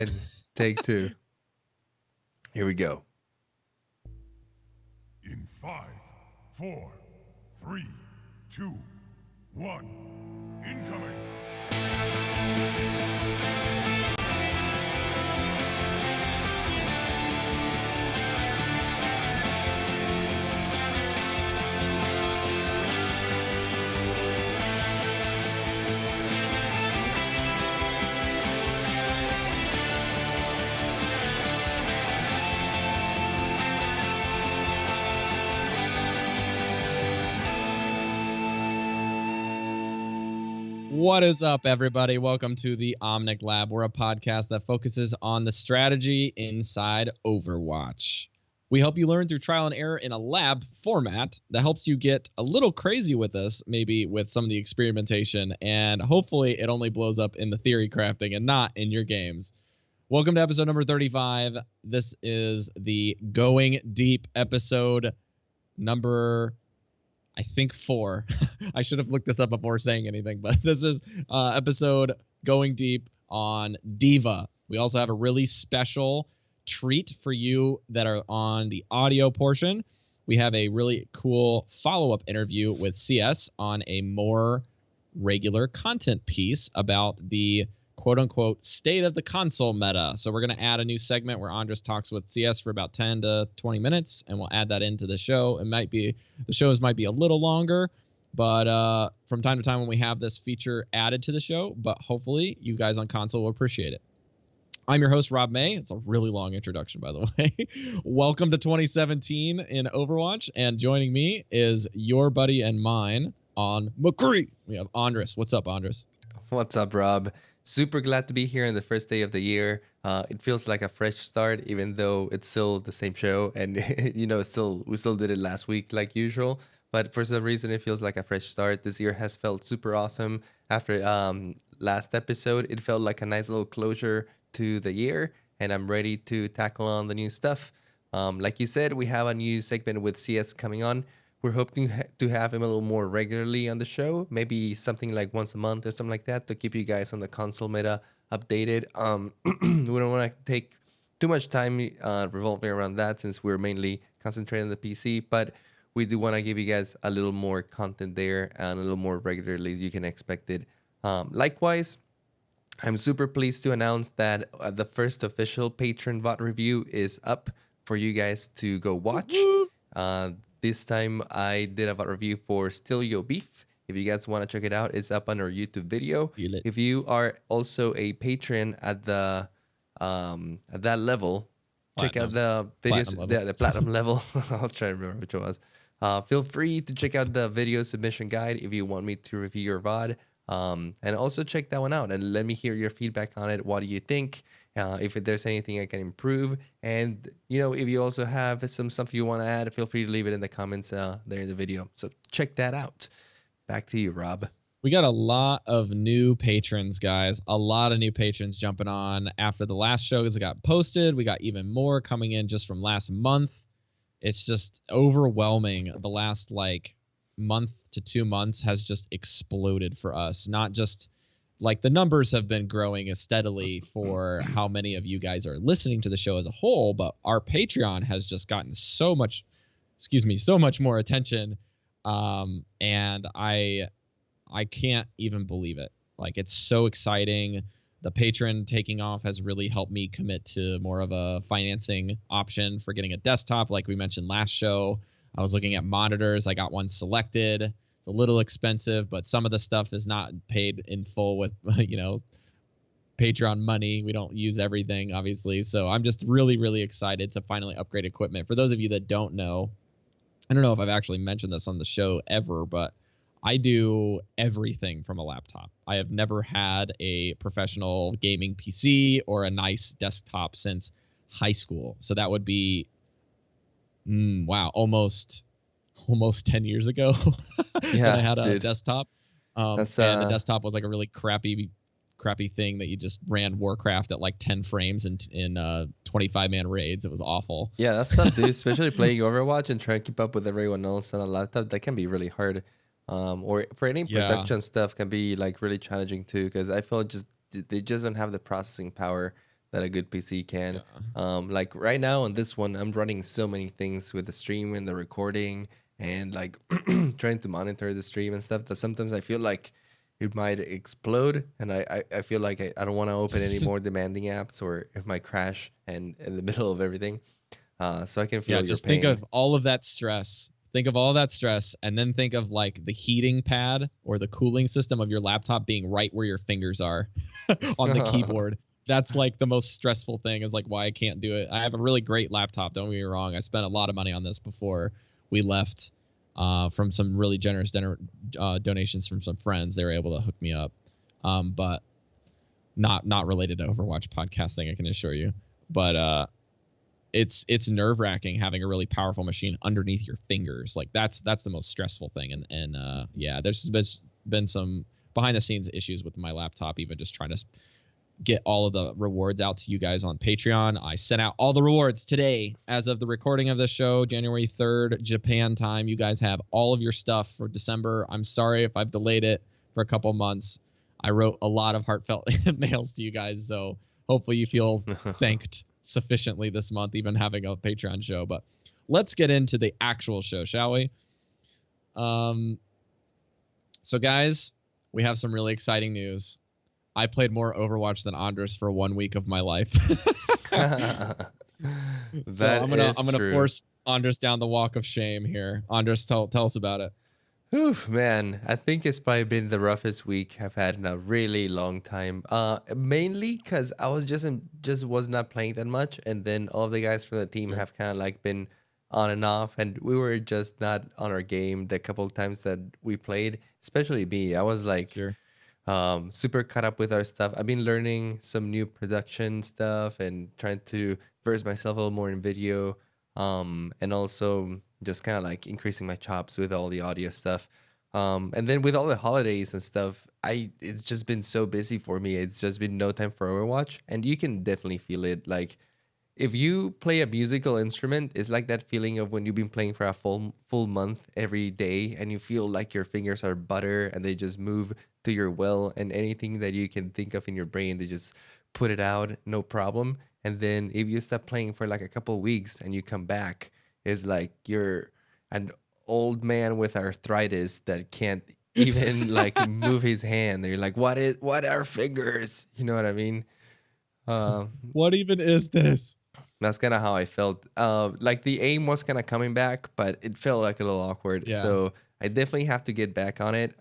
And take two. Here we go. In 5, 4, 3, 2, 1, incoming! What is up, everybody? Welcome to the Omnic Lab. We're a podcast that focuses on the strategy inside Overwatch. We help you learn through trial and error in a lab format that helps you get a little crazy with us, maybe with some of the experimentation, and hopefully it only blows up in the theory crafting and not in your games. Welcome to episode number 35. This is the Going Deep episode number, I think, 4. I should have looked this up before saying anything, but this is episode Going Deep on d.va. We also have a really special treat for you that are on the audio portion. We have a really cool follow-up interview with CS on a more regular content piece about the quote-unquote state of the console meta. So we're going to add a new segment where Andres talks with CS for about 10 to 20 minutes, and we'll add that into the show. The shows might be a little longer, but from time to time when we have this feature added to the show, but hopefully you guys on console will appreciate it. I'm your host, Rob May. It's a really long introduction, by the way. Welcome to 2017 in Overwatch, and joining me is your buddy and mine on McCree. We have Andres. What's up, Andres? What's up, Rob? Super glad to be here on the first day of the year. It feels like a fresh start, even though it's still the same show, and we still did it last week like usual. But for some reason, it feels like a fresh start. This year has felt super awesome. After last episode, it felt like a nice little closure to the year, and I'm ready to tackle on the new stuff. Like you said, we have a new segment with CS coming on. We're hoping to have him a little more regularly on the show, maybe something like once a month or something like that, to keep you guys on the console meta updated. We don't want to take too much time revolving around that, since we're mainly concentrating on the PC, but we do want to give you guys a little more content there and a little more regularly as you can expect it. Likewise, I'm super pleased to announce that the first official Patreon bot review is up for you guys to go watch. This time I did a review for Still Yo Beef. If you guys want to check it out, it's up on our YouTube video. If you are also a patron at the at that level, check out the videos, the platinum level. I'll try to remember which one it was. Feel free to check out the video submission guide if you want me to review your VOD. And also check that one out and let me hear your feedback on it. What do you think? If there's anything I can improve, and if you also have some stuff you want to add, feel free to leave it in the comments there in the video. So check that out. Back to you, Rob. We got a lot of new patrons, guys. A lot of new patrons jumping on after the last shows that got posted. We got even more coming in just from last month. It's just overwhelming. The last month to 2 months has just exploded for us. Not just the numbers have been growing steadily for how many of you guys are listening to the show as a whole, but our Patreon has just gotten so much more attention. And I can't even believe it. It's so exciting. The Patreon taking off has really helped me commit to more of a financing option for getting a desktop. Like we mentioned last show, I was looking at monitors. I got one selected. It's a little expensive, but some of the stuff is not paid in full with, Patreon money. We don't use everything, obviously. So I'm just really, really excited to finally upgrade equipment. For those of you that don't know, I don't know if I've actually mentioned this on the show ever, but I do everything from a laptop. I have never had a professional gaming PC or a nice desktop since high school. So that would be, almost 10 years ago that I had a desktop. And the desktop was a really crappy thing that you just ran Warcraft at 10 frames in 25-man raids. It was awful. Yeah, that's tough, dude. Especially playing Overwatch and trying to keep up with everyone else on a laptop. That can be really hard. Or for any production stuff can be really challenging too, because I feel they just don't have the processing power that a good PC can. Yeah. Like right now on this one, I'm running so many things with the stream and the recording and like trying to monitor the stream and stuff that sometimes I feel like it might explode, and I feel like I don't want to open any more demanding apps or it might crash and in the middle of everything. So I can Yeah, feel your just think pain. of all of that stress. Think of all that stress, and then think of like the heating pad or the cooling system of your laptop being right where your fingers are on the keyboard. That's like the most stressful thing, is like why I can't do it. I have a really great laptop, don't get me wrong. I spent a lot of money on this before we left, from some really generous donations from some friends. They were able to hook me up, but not related to Overwatch podcasting, I can assure you. But it's nerve-wracking having a really powerful machine underneath your fingers. Like that's the most stressful thing. And yeah, there's been some behind the scenes issues with my laptop, even just trying to get all of the rewards out to you guys on Patreon. I sent out all the rewards today as of the recording of this show, January 3rd, Japan time. You guys have all of your stuff for December. I'm sorry if I've delayed it for a couple months. I wrote a lot of heartfelt mails to you guys, so hopefully you feel thanked sufficiently this month, even having a Patreon show. But let's get into the actual show, shall we? So guys, we have some really exciting news. I played more Overwatch than Andres for 1 week of my life. So I'm gonna force Andres down the walk of shame here. Andres, tell us about it. Whew, man, I think it's probably been the roughest week I've had in a really long time. Mainly because I was just was not playing that much, and then all of the guys from the team have kind of like been on and off, and we were just not on our game the couple of times that we played. Especially me, I was like Sure. super caught up with our stuff. I've been learning some new production stuff and trying to verse myself a little more in video, and also just kind of like increasing my chops with all the audio stuff. And then with all the holidays and stuff, it's just been so busy for me. It's just been no time for Overwatch, and you can definitely feel it. Like if you play a musical instrument, it's like that feeling of when you've been playing for a full month every day and you feel like your fingers are butter and they just move to your will, and anything that you can think of in your brain, they just put it out, no problem. And then if you stop playing for like a couple weeks and you come back, it's like you're an old man with arthritis that can't even like move his hand. They're like, what are fingers? You know what I mean? Uh, What even is this? that's kind of how I felt. Like the aim was kind of coming back, but it felt like a little awkward. Yeah. So I definitely have to get back on it.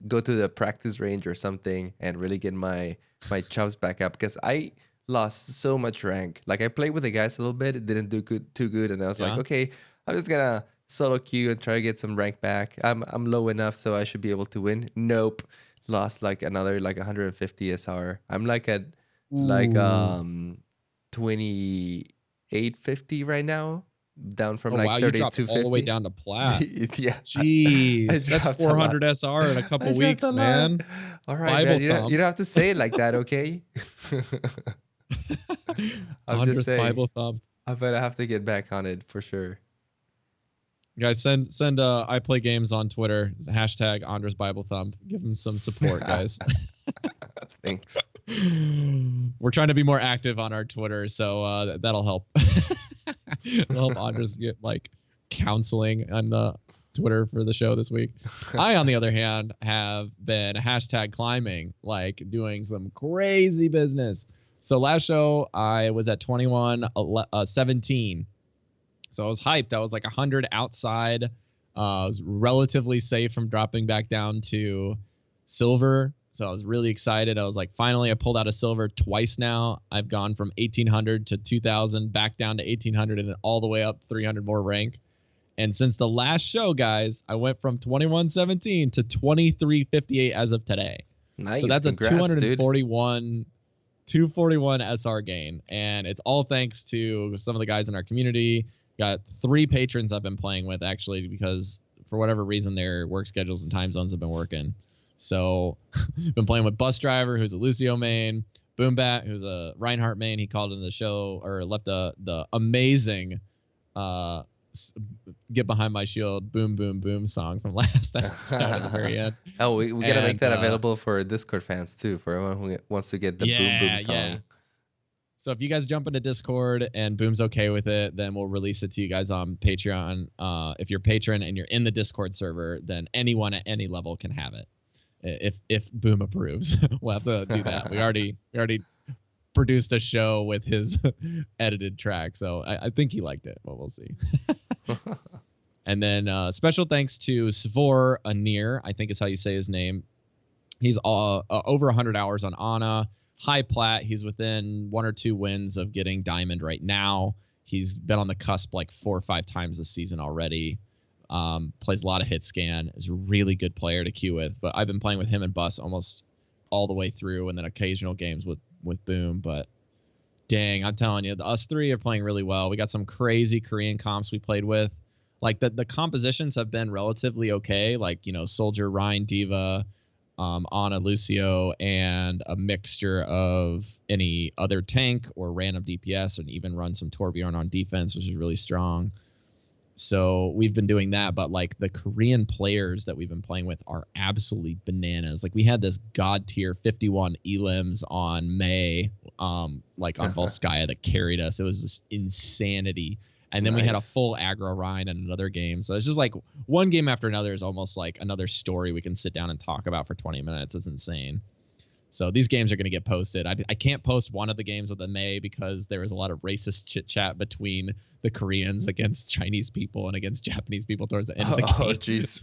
Go to the practice range or something and really get my chops back up, because I lost so much rank. Like I played with the guys a little bit, it didn't do too good, and I was like, okay, I'm just gonna solo queue and try to get some rank back. I'm low enough, so I should be able to win. Nope, lost like another like 150 SR. I'm like at like 2850 right now, down from like wow, you dropped 3250 all the way down to plat. Yeah, Jeez, that's dropped a 400 lot. SR in a couple I dropped weeks, a lot. man. All right, Bible man. You don't have to say it like that, okay? I'm just saying. Bible thumb. I bet I have to get back on it for sure. Guys, send I play games on Twitter. Hashtag Andres Bible Thumb. Give him some support, guys. Thanks. We're trying to be more active on our Twitter, so that'll help. It'll help Andres get like counseling on the Twitter for the show this week. I, on the other hand, have been hashtag climbing, like doing some crazy business. So last show I was at 21-17. So I was hyped. I was like 100 outside. I was relatively safe from dropping back down to silver. So I was really excited. I was like, finally, I pulled out a silver twice now. I've gone from 1,800 to 2,000, back down to 1,800, and then all the way up 300 more rank. And since the last show, guys, I went from 21-17 to 23-58 as of today. Nice. So that's Congrats, a 241 SR gain. And it's all thanks to some of the guys in our community. Got 3 patrons I've been playing with, actually, because for whatever reason, their work schedules and time zones have been working. So been playing with Bus Driver, who's a Lucio main, Boombat, who's a Reinhardt main. He called in the show, or left the amazing Get Behind My Shield, Boom, Boom, Boom song from last episode at the very end. Oh, we got to make that available for Discord fans too, for everyone who wants to get the Boom Boom song. Yeah. So if you guys jump into Discord and Boom's okay with it, then we'll release it to you guys on Patreon. If you're a patron and you're in the Discord server, then anyone at any level can have it. If Boom approves, we'll have to do that. We already produced a show with his edited track, so I think he liked it, but we'll see. And then special thanks to Svor Anir, I think is how you say his name. He's over 100 hours on Ana. High plat. He's within 1 or 2 wins of getting diamond right now. He's been on the cusp like 4 or 5 times this season already. Plays a lot of hit scan. Is a really good player to queue with. But I've been playing with him and Bus almost all the way through, and then occasional games with Boom. But dang, I'm telling you, us 3 are playing really well. We got some crazy Korean comps we played with. Like the compositions have been relatively okay. Like, you know, Soldier, Ryan, d.va, Ana, Lucio, and a mixture of any other tank or random DPS, and even run some Torbjorn on defense, which is really strong. So we've been doing that, but like the Korean players that we've been playing with are absolutely bananas. Like we had this god tier 51 elims on May, like on Volskaya that carried us. It was just insanity. And then we had a full aggro Rhine in another game. So it's just like one game after another is almost like another story we can sit down and talk about for 20 minutes. It's insane. So these games are going to get posted. I can't post one of the games of the May because there was a lot of racist chit chat between the Koreans against Chinese people and against Japanese people towards the end of the game. Oh, jeez.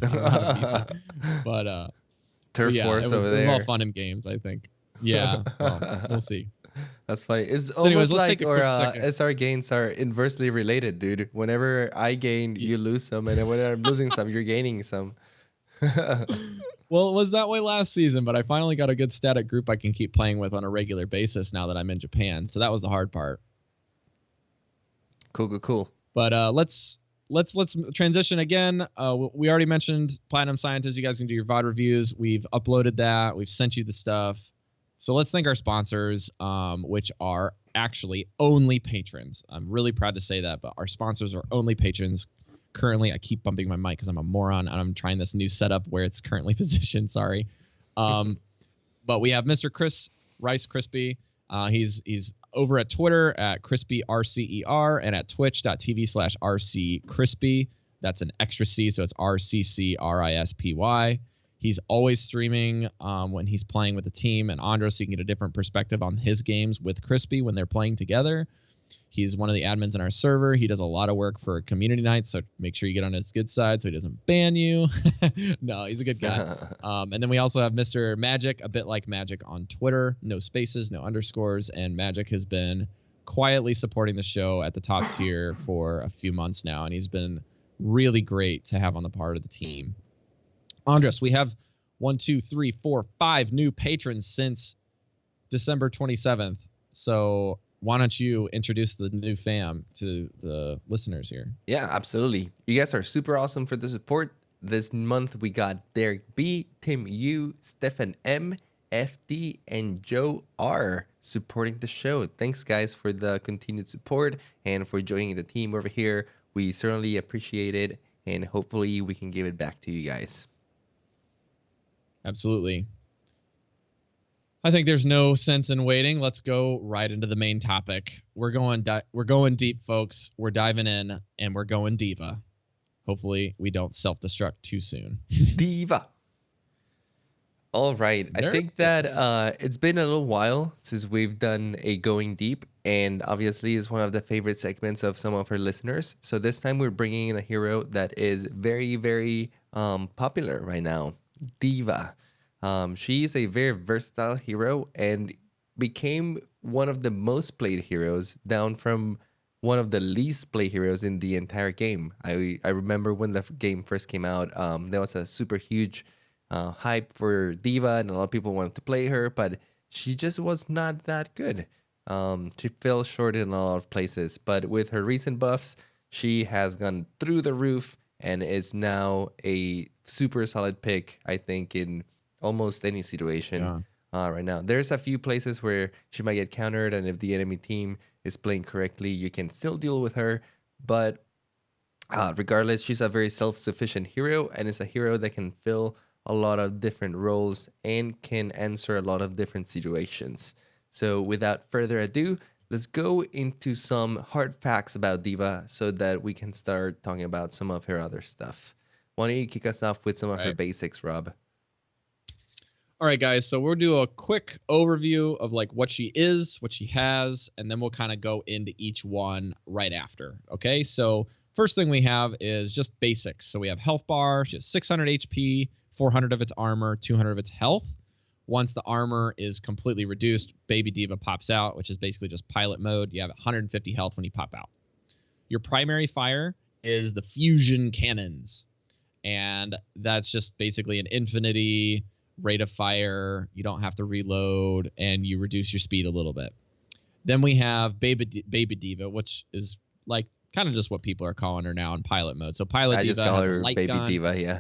But Turf yeah, Wars over there. It was all fun and games, I think. Yeah, we'll see. That's funny. It's So anyways, almost like take a quick second. SR gains are inversely related, dude. Whenever I gain, you lose some, and whenever I'm losing some, you're gaining some. Well, it was that way last season, but I finally got a good static group I can keep playing with on a regular basis now that I'm in Japan. So that was the hard part. Cool. But let's transition again. We already mentioned Platinum Scientist. You guys can do your VOD reviews. We've uploaded that. We've sent you the stuff. So let's thank our sponsors, which are actually only patrons. I'm really proud to say that, but our sponsors are only patrons. Currently, I keep bumping my mic because I'm a moron, and I'm trying this new setup where it's currently positioned. Sorry. But we have Mr. Chris Rice Crispy. He's over at Twitter at CrispyRCER and at twitch.tv/RCCrispy. That's an extra C, so it's RCCRISPY. He's always streaming when he's playing with the team and Andros, so you can get a different perspective on his games with Crispy when they're playing together. He's one of the admins in our server. He does a lot of work for community nights, so make sure you get on his good side so he doesn't ban you. No, he's a good guy. And then we also have Mr. Magic, a bit like Magic on Twitter. No spaces, no underscores, and Magic has been quietly supporting the show at the top tier for a few months now, and he's been really great to have on the part of the team. Andres, we have 1, 2, 3, 4, 5 new patrons since December 27th. So why don't you introduce the new fam to the listeners here? Yeah, absolutely. You guys are super awesome for the support. This month we got Derek B, Tim U, Stefan M, FD, and Joe R supporting the show. Thanks, guys, for the continued support and for joining the team over here. We certainly appreciate it, and hopefully we can give it back to you guys. Absolutely. I think there's no sense in waiting. Let's go right into the main topic. We're going deep, folks. We're diving in, and we're going d.va. Hopefully, we don't self-destruct too soon. d.va. All right. I think that it's been a little while since we've done a Going Deep, and obviously is one of the favorite segments of some of our listeners. So this time we're bringing in a hero that is very, very popular right now, d.va. She is a very versatile hero and became one of the most played heroes, down from one of the least played heroes in the entire game. I remember when the game first came out, there was a super huge hype for d.va, and a lot of people wanted to play her, but she just was not that good. She fell short in a lot of places, but with her recent buffs, she has gone through the roof and is now a super solid pick, I think, in almost any situation right now. There's a few places where she might get countered, and if the enemy team is playing correctly, you can still deal with her. But regardless, she's a very self-sufficient hero, and is a hero that can fill a lot of different roles and can answer a lot of different situations. So without further ado, let's go into some hard facts about d.va so that we can start talking about some of her other stuff. Why don't you kick us off with some of her Right. basics, Rob? All right, guys. So we'll do a quick overview of like what she is, what she has, and then we'll kind of go into each one right after. Okay. So first thing we have is just basics. So we have health bar. She has 600 HP, 400 of its armor, 200 of its health. Once the armor is completely reduced, Baby D.Va pops out, which is basically just pilot mode. You have 150 health when you pop out. Your primary fire is the fusion cannons, and that's just basically an infinity rate of fire. You don't have to reload, and you reduce your speed a little bit. Then we have Baby D.Va, which is like kind of just what people are calling her now in pilot mode. So Pilot I just D.Va call has a her light Baby gun. D.va, yeah.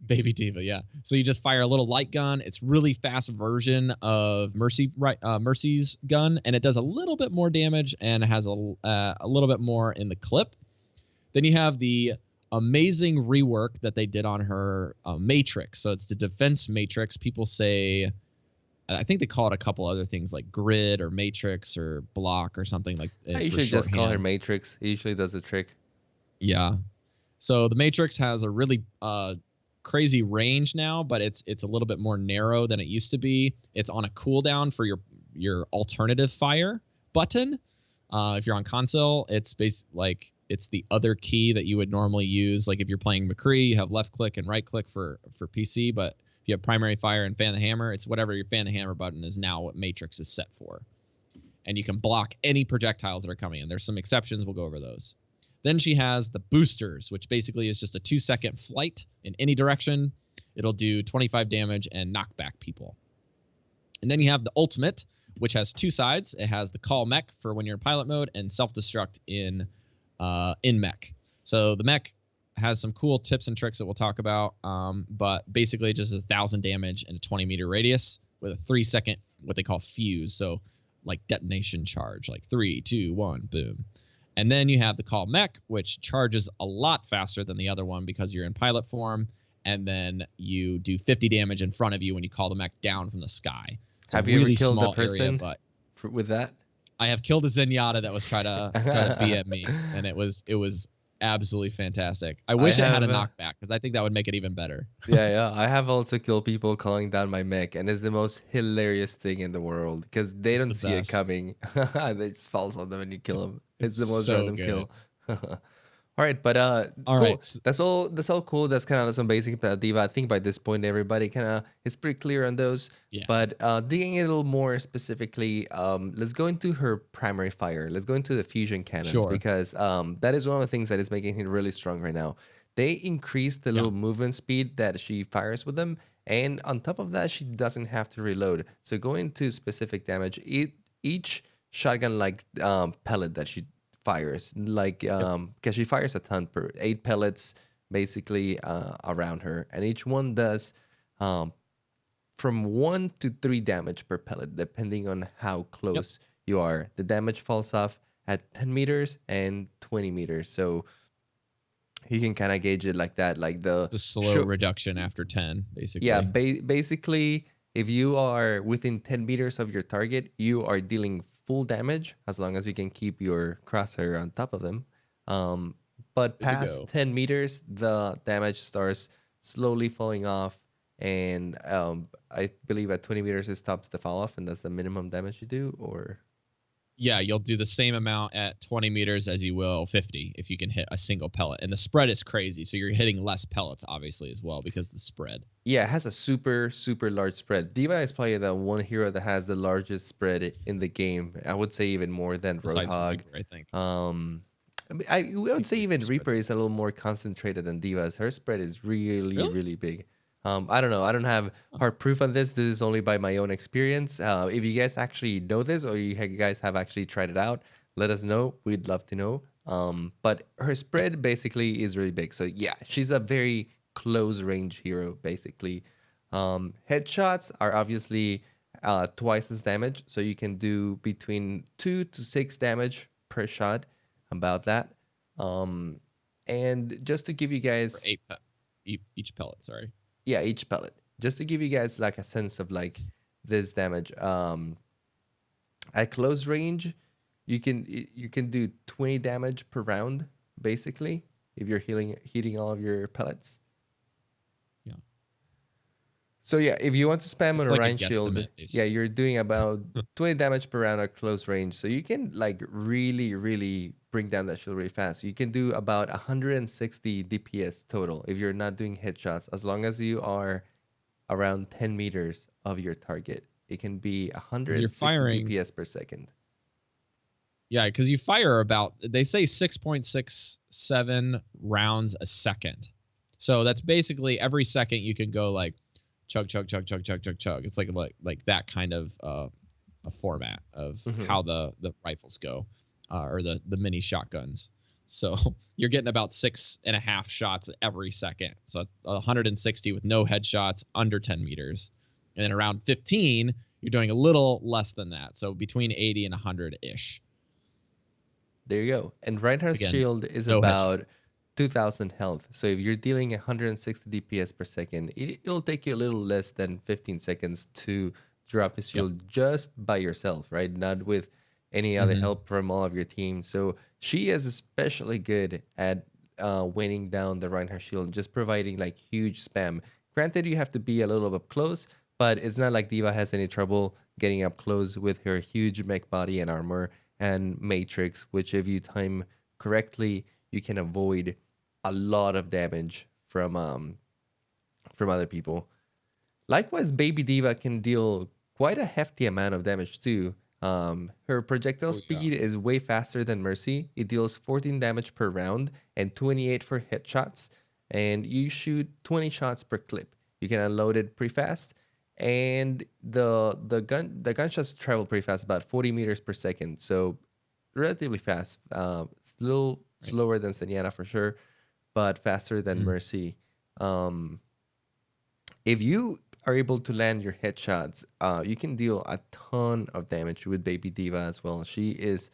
Baby D.Va, yeah. So you just fire a little light gun. It's really fast version of Mercy's gun, and it does a little bit more damage and has a little bit more in the clip. Then you have the amazing rework that they did on her matrix. So it's the defense matrix. People say, I think they call it a couple other things like grid or matrix or block or something like I for usually just call her shorthand. Matrix. It usually does the trick. Yeah. So the matrix has a really crazy range now, but it's a little bit more narrow than it used to be. It's on a cooldown for your alternative fire button. If you're on console, it's like it's the other key that you would normally use. Like if you're playing McCree, you have left click and right click for PC, but if you have primary fire and fan the hammer, it's whatever your fan the hammer button is now what matrix is set for. And you can block any projectiles that are coming in. There's some exceptions, we'll go over those. Then she has the boosters, which basically is just a 2-second flight in any direction. It'll do 25 damage and knock back people. And then you have the ultimate, which has two sides. It has the call mech for when you're in pilot mode and self-destruct in mech. So the mech has some cool tips and tricks that we'll talk about, but basically just 1,000 damage in a 20-meter radius with a 3-second what they call fuse. So like detonation charge, like 3, 2, 1, boom. And then you have the call mech, which charges a lot faster than the other one because you're in pilot form. And then you do 50 damage in front of you when you call the mech down from the sky. It's Have a you really ever killed a small person area, but with that? I have killed a Zenyatta that was try to BM me, and it was absolutely fantastic. I wish it had a knockback because I think that would make it even better. Yeah. I have also killed people calling down my mech, and it's the most hilarious thing in the world because they It's don't the see it best. coming. It just falls on them when you kill them. It's the most so random good. kill. All right, but All cool. right. That's all cool. That's kind of some basic about d.va. I think by this point everybody kind of is pretty clear on those. Yeah. But digging in a little more specifically, let's go into her primary fire. Let's go into the fusion cannons Sure. because that is one of the things that is making her really strong right now. They increased the little movement speed that she fires with them, and on top of that, she doesn't have to reload. So going to specific damage, each shotgun like pellet that she fires like because she fires a ton per 8 pellets basically around her, and each one does from 1 to 3 damage per pellet depending on how close you are. The damage falls off at 10 meters and 20 meters, so you can kind of gauge it like that, like the slow reduction after 10 basically. Yeah, basically if you are within 10 meters of your target, you are dealing full damage as long as you can keep your crosshair on top of them. But past 10 meters, the damage starts slowly falling off. And I believe at 20 meters, it stops the fall off, and that's the minimum damage you do, or... Yeah, you'll do the same amount at 20 meters as you will 50 if you can hit a single pellet. And the spread is crazy, so you're hitting less pellets, obviously, as well, because the spread. Yeah, it has a super, super large spread. d.va is probably the one hero that has the largest spread in the game. I would say even more than Roadhog. Reaper, I think. I would say even Reaper is a little more concentrated than d.va's. Her spread is really big. I don't know. I don't have hard proof on this. This is only by my own experience. If you guys actually know this, or you guys have actually tried it out, let us know. We'd love to know. But her spread basically is really big. So yeah, she's a very close range hero basically. Headshots are obviously twice as damage, so you can do between 2 to 6 damage per shot. About that. And just to give you guys each pellet, sorry. Yeah, each pellet. Just to give you guys like a sense of like this damage. At close range, you can do 20 damage per round, basically, if you're heating all of your pellets. Yeah. So yeah, if you want to spam on It's a like a Rhine shield, guesstimate, yeah, basically. you're doing about 20 damage per round at close range. So you can like really, really bring down that shield really fast. You can do about 160 DPS total if you're not doing headshots, as long as you are around 10 meters of your target. It can be Because you're 160 firing, DPS per second. yeah, because you fire about, they say 6.67 rounds a second. So that's basically every second you can go like chug, chug, chug, chug, chug, chug, chug. It's like that kind of a format of Hmm. how the rifles go, or the mini shotguns. So you're getting about 6.5 shots every second. So 160 with no headshots under 10 meters. And then around 15, you're doing a little less than that. So between 80 and 100 ish. There you go. And Reinhardt's Again, shield is no headshots. about 2000 health. So if you're dealing 160 DPS per second, it'll take you a little less than 15 seconds to drop his Yep. shield just by yourself, right? Not with any other Mm-hmm. help from all of your team. So she is especially good at weighing down the Reinhardt shield, just providing like huge spam. Granted, you have to be a little up close, but it's not like d.va has any trouble getting up close with her huge mech body and armor and matrix, which if you time correctly, you can avoid a lot of damage from other people. Likewise, Baby d.va can deal quite a hefty amount of damage too. Her projectile Oh yeah. speed is way faster than Mercy. It deals 14 damage per round and 28 for headshots, and you shoot 20 shots per clip. You can unload it pretty fast, and the gunshots travel pretty fast, about 40 meters per second, so relatively fast. Still Right. slower than Senjana for sure, but faster than Mm. Mercy. Um, if you are able to land your headshots, you can deal a ton of damage with Baby d.va as well. She is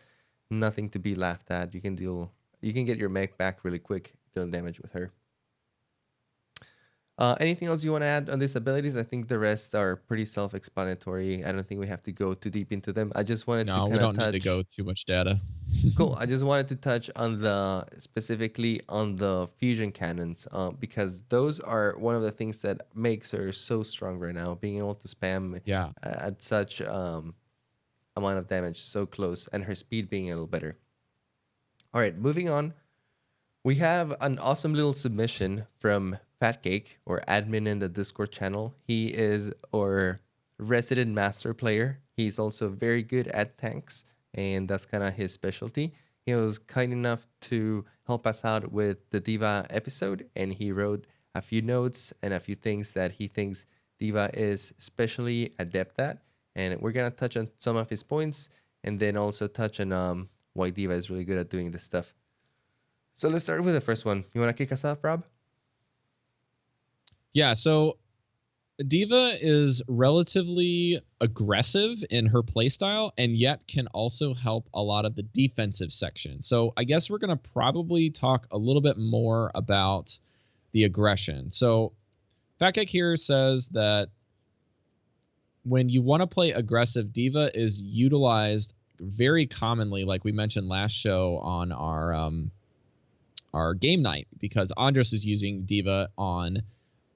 nothing to be laughed at. You can get your mech back really quick dealing damage with her. Anything else you want to add on these abilities? I think the rest are pretty self-explanatory. I don't think we have to go too deep into them. I just wanted to No, we kind of don't need to touch. go too much data. Cool. I just wanted to touch on the specifically on the fusion cannons, because those are one of the things that makes her so strong right now. Being able to spam Yeah. at such amount of damage so close, and her speed being a little better. All right, moving on. We have an awesome little submission from Fatcake, or admin in the Discord channel. He is our resident master player. He's also very good at tanks, and that's kind of his specialty. He was kind enough to help us out with the d.va episode, and he wrote a few notes and a few things that he thinks d.va is especially adept at. And we're gonna touch on some of his points, and then also touch on why d.va is really good at doing this stuff. So let's start with the first one. You want to kick us off, Rob? Yeah, so d.va is relatively aggressive in her playstyle and yet can also help a lot of the defensive section. So I guess we're going to probably talk a little bit more about the aggression. So Fatcake here says that when you want to play aggressive, d.va is utilized very commonly, like we mentioned last show on our game night, because Andres is using d.va on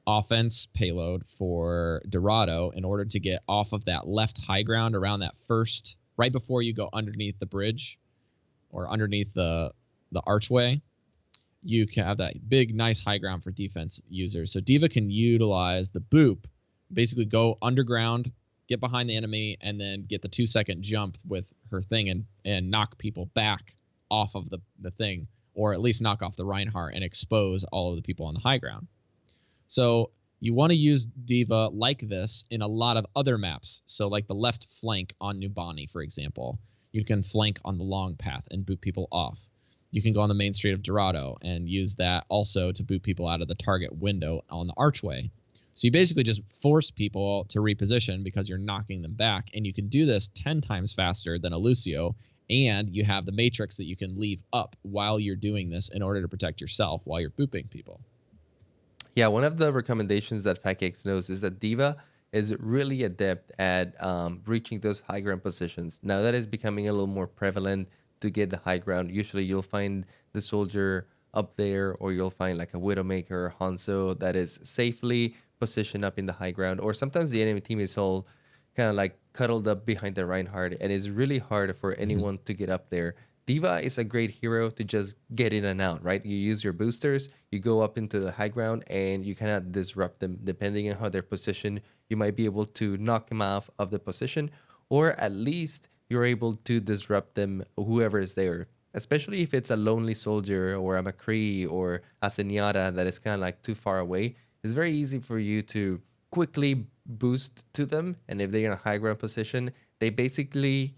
offense payload for Dorado in order to get off of that left high ground around that first, right before you go underneath the bridge or underneath the archway. You can have that big, nice high ground for defense users. So d.va can utilize the boop, basically go underground, get behind the enemy, and then get the 2-second jump with her thing and knock people back off of the thing, or at least knock off the Reinhardt and expose all of the people on the high ground. So you want to use d.va like this in a lot of other maps. So like the left flank on Nubani, for example. You can flank on the long path and boot people off. You can go on the main street of Dorado and use that also to boot people out of the target window on the archway. So you basically just force people to reposition because you're knocking them back, and you can do this 10 times faster than a Lucio, and you have the matrix that you can leave up while you're doing this in order to protect yourself while you're booping people. Yeah, one of the recommendations that Fatcakes knows is that d.va is really adept at reaching those high ground positions. Now that is becoming a little more prevalent to get the high ground. Usually you'll find the soldier up there, or you'll find like a Widowmaker or Hanzo that is safely positioned up in the high ground, or sometimes the enemy team is all kind of like cuddled up behind the Reinhardt, and it's really hard for Mhm. anyone to get up there. D.va is a great hero to just get in and out, right? You use your boosters, you go up into the high ground, and you cannot disrupt them. Depending on how they're positioned, you might be able to knock them off of the position, or at least you're able to disrupt them, whoever is there. Especially if it's a lonely soldier or a McCree or a Zenyatta that is kind of like too far away, it's very easy for you to quickly boost to them. And if they're in a high ground position, they basically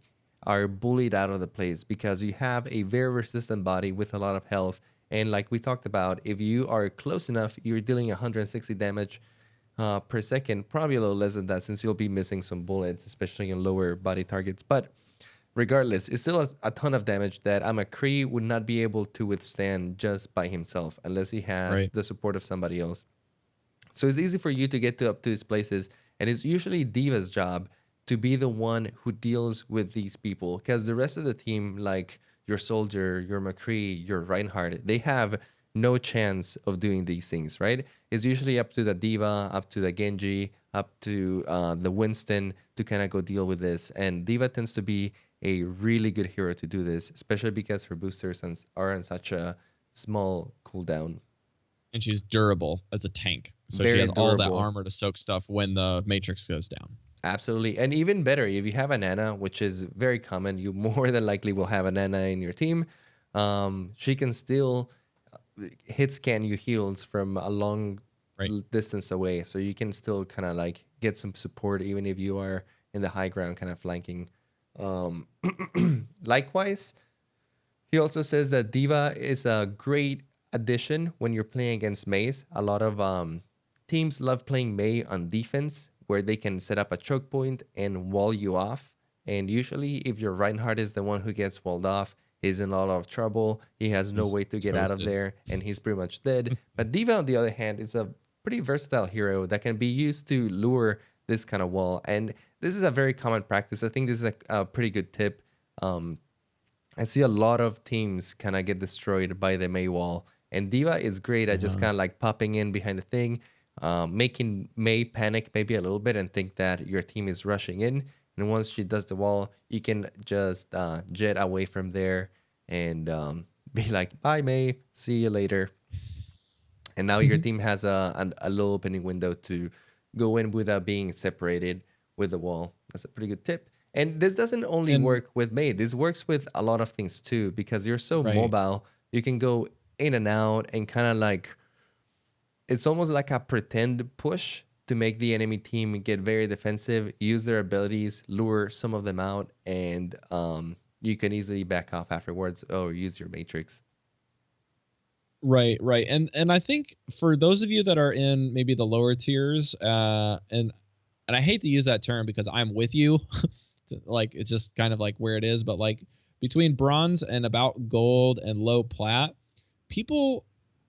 are bullied out of the place because you have a very resistant body with a lot of health. And like we talked about, if you are close enough, you're dealing 160 damage per second, probably a little less than that since you'll be missing some bullets, especially in lower body targets. But regardless, it's still a ton of damage that a McCree would not be able to withstand just by himself unless he has Right. the support of somebody else. So it's easy for you to get to up to his places, and it's usually D.va's job to be the one who deals with these people because the rest of the team, like your soldier, your McCree, your Reinhardt, they have no chance of doing these things, right? It's usually up to the D.va, up to the Genji, up to the Winston to kind of go deal with this. And D.va tends to be a really good hero to do this, especially because her boosters are on such a small cooldown. And she's durable as a tank, so she Very has all that durable. armor to soak stuff when the matrix goes down. Absolutely. And even better, if you have a Nana, which is very common, you more than likely will have a Nana in your team. She can still hit scan you heals from a long Right. distance away. So you can still kind of like get some support even if you are in the high ground kind of flanking. Um, Likewise, he also says that D.va is a great addition when you're playing against Maze. A lot of teams love playing Mei on defense, where they can set up a choke point and wall you off. And usually, if your Reinhardt is the one who gets walled off, he's in a lot of trouble. He has no He's way to get out of toasted. there, and he's pretty much dead. But D.va, on the other hand, is a pretty versatile hero that can be used to lure this kind of wall. And this is a very common practice. I think this is a pretty good tip. Um, I see a lot of teams kind of get destroyed by the Mei wall, and D.va is great at just Uh-huh. kind of like popping in behind the thing, making Mei panic maybe a little bit and think that your team is rushing in. And once she does the wall, you can just jet away from there and be like, "Bye, Mei. See you later." And now your team has a little opening window to go in without being separated with the wall. That's a pretty good tip. And this doesn't only And work with Mei. This works with a lot of things too, because you're so right. mobile. You can go in and out and kind of like it's almost like a pretend push to make the enemy team get very defensive, use their abilities, lure some of them out, and you can easily back off afterwards or use your matrix. Right, right. And I think for those of you that are in maybe the lower tiers, and I hate to use that term because I'm with you, like it's just kind of like where it is, but like between bronze and about gold and low plat, people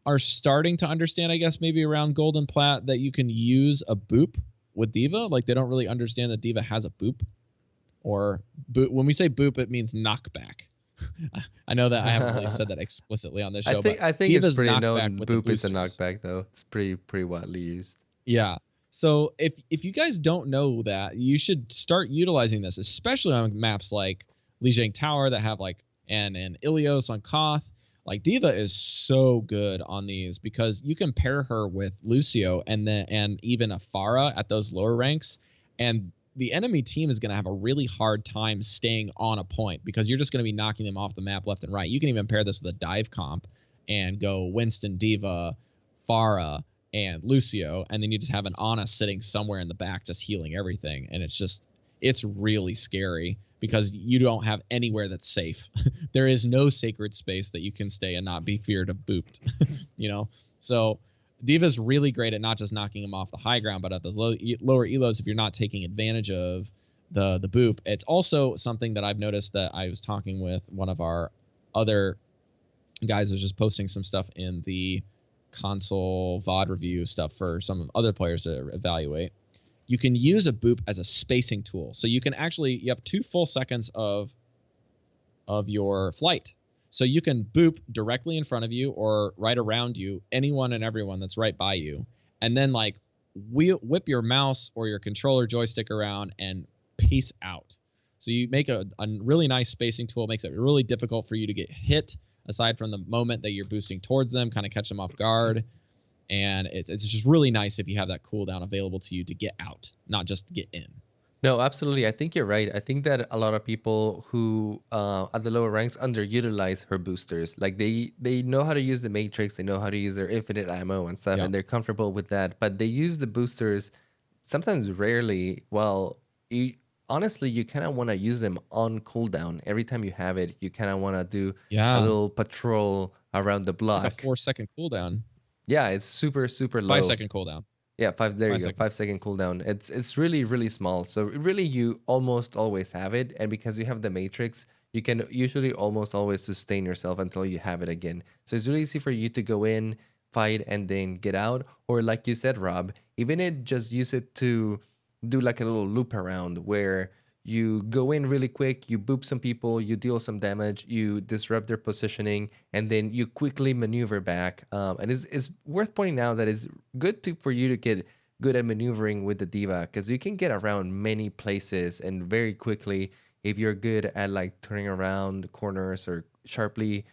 are starting to understand, I guess maybe around gold and plat, that you can use a boop with D.va. Like they don't really understand that D.va has a boop, or boop. When we say boop, it means knockback. I know that I haven't really said that explicitly on this show, but I think it's D.Va's pretty knockback known. with the Boop is a boosters. knockback though. It's pretty widely used. Yeah. So if you guys don't know that, you should start utilizing this, especially on maps like Lijiang Tower that have like and Ilios on Koth. Like D.Va is so good on these because you can pair her with Lucio and even a Pharah at those lower ranks, and the enemy team is going to have a really hard time staying on a point because you're just going to be knocking them off the map left and right. You can even pair this with a dive comp and go Winston, D.Va, Pharah, and Lucio, and then you just have an Ana sitting somewhere in the back just healing everything, and it's really scary because you don't have anywhere that's safe. There is no sacred space that you can stay and not be feared of booped, you know. So D.Va's really great at not just knocking them off the high ground, but at the lower elos if you're not taking advantage of the boop. It's also something that I've noticed that I was talking with one of our other guys was just posting some stuff in the console VOD review stuff for some other players to evaluate. you can use a boop as a spacing tool. So you can actually, you have 2 full seconds of your flight. So you can boop directly in front of you or right around you, anyone and everyone that's right by you. And then like whip your mouse or your controller joystick around and peace out. So you make a really nice spacing tool, makes it really difficult for you to get hit aside from the moment that you're boosting towards them, kind of catch them off guard. And it's just really nice if you have that cooldown available to you to get out, not just get in. No, absolutely. I think you're right. I think that a lot of people who at the lower ranks underutilize her boosters. Like they know how to use the matrix, they know how to use their infinite ammo and stuff, Yeah. and they're comfortable with that. But they use the boosters sometimes rarely. Well, you honestly you kind of want to use them on cooldown. Every time you have it, you kind of want to do a Yeah. little patrol around the It's like a block. 4-second cooldown. Yeah, it's super Five low. second cooldown. Yeah, five. There you go. 5 seconds. 5 second cooldown. It's really small. So really, you almost always have it, and because you have the matrix, you can usually almost always sustain yourself until you have it again. So it's really easy for you to go in, fight, and then get out, or like you said, Rob, even it just use it to do like a little loop around where you go in really quick, you boop some people, you deal some damage, you disrupt their positioning, and then you quickly maneuver back. And it's worth pointing out that it's good for you to get good at maneuvering with the D.Va because you can get around many places and very quickly if you're good at like turning around corners or sharply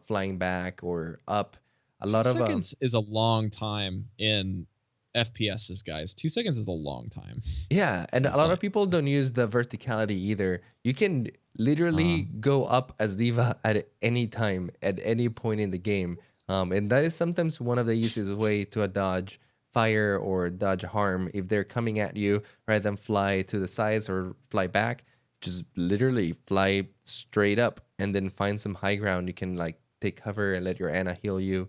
flying back or up. A 2 lot of seconds is a long time in FPSs, guys. 2 seconds is a long time. Yeah, and So a lot of flight. people don't use the verticality either. You can literally go up as D.Va at any time, at any point in the game. And that is sometimes one of the easiest way to dodge fire or dodge harm. If they're coming at you, rather than fly to the sides or fly back, just literally fly straight up and then find some high ground. You can like take cover and let your Ana heal you.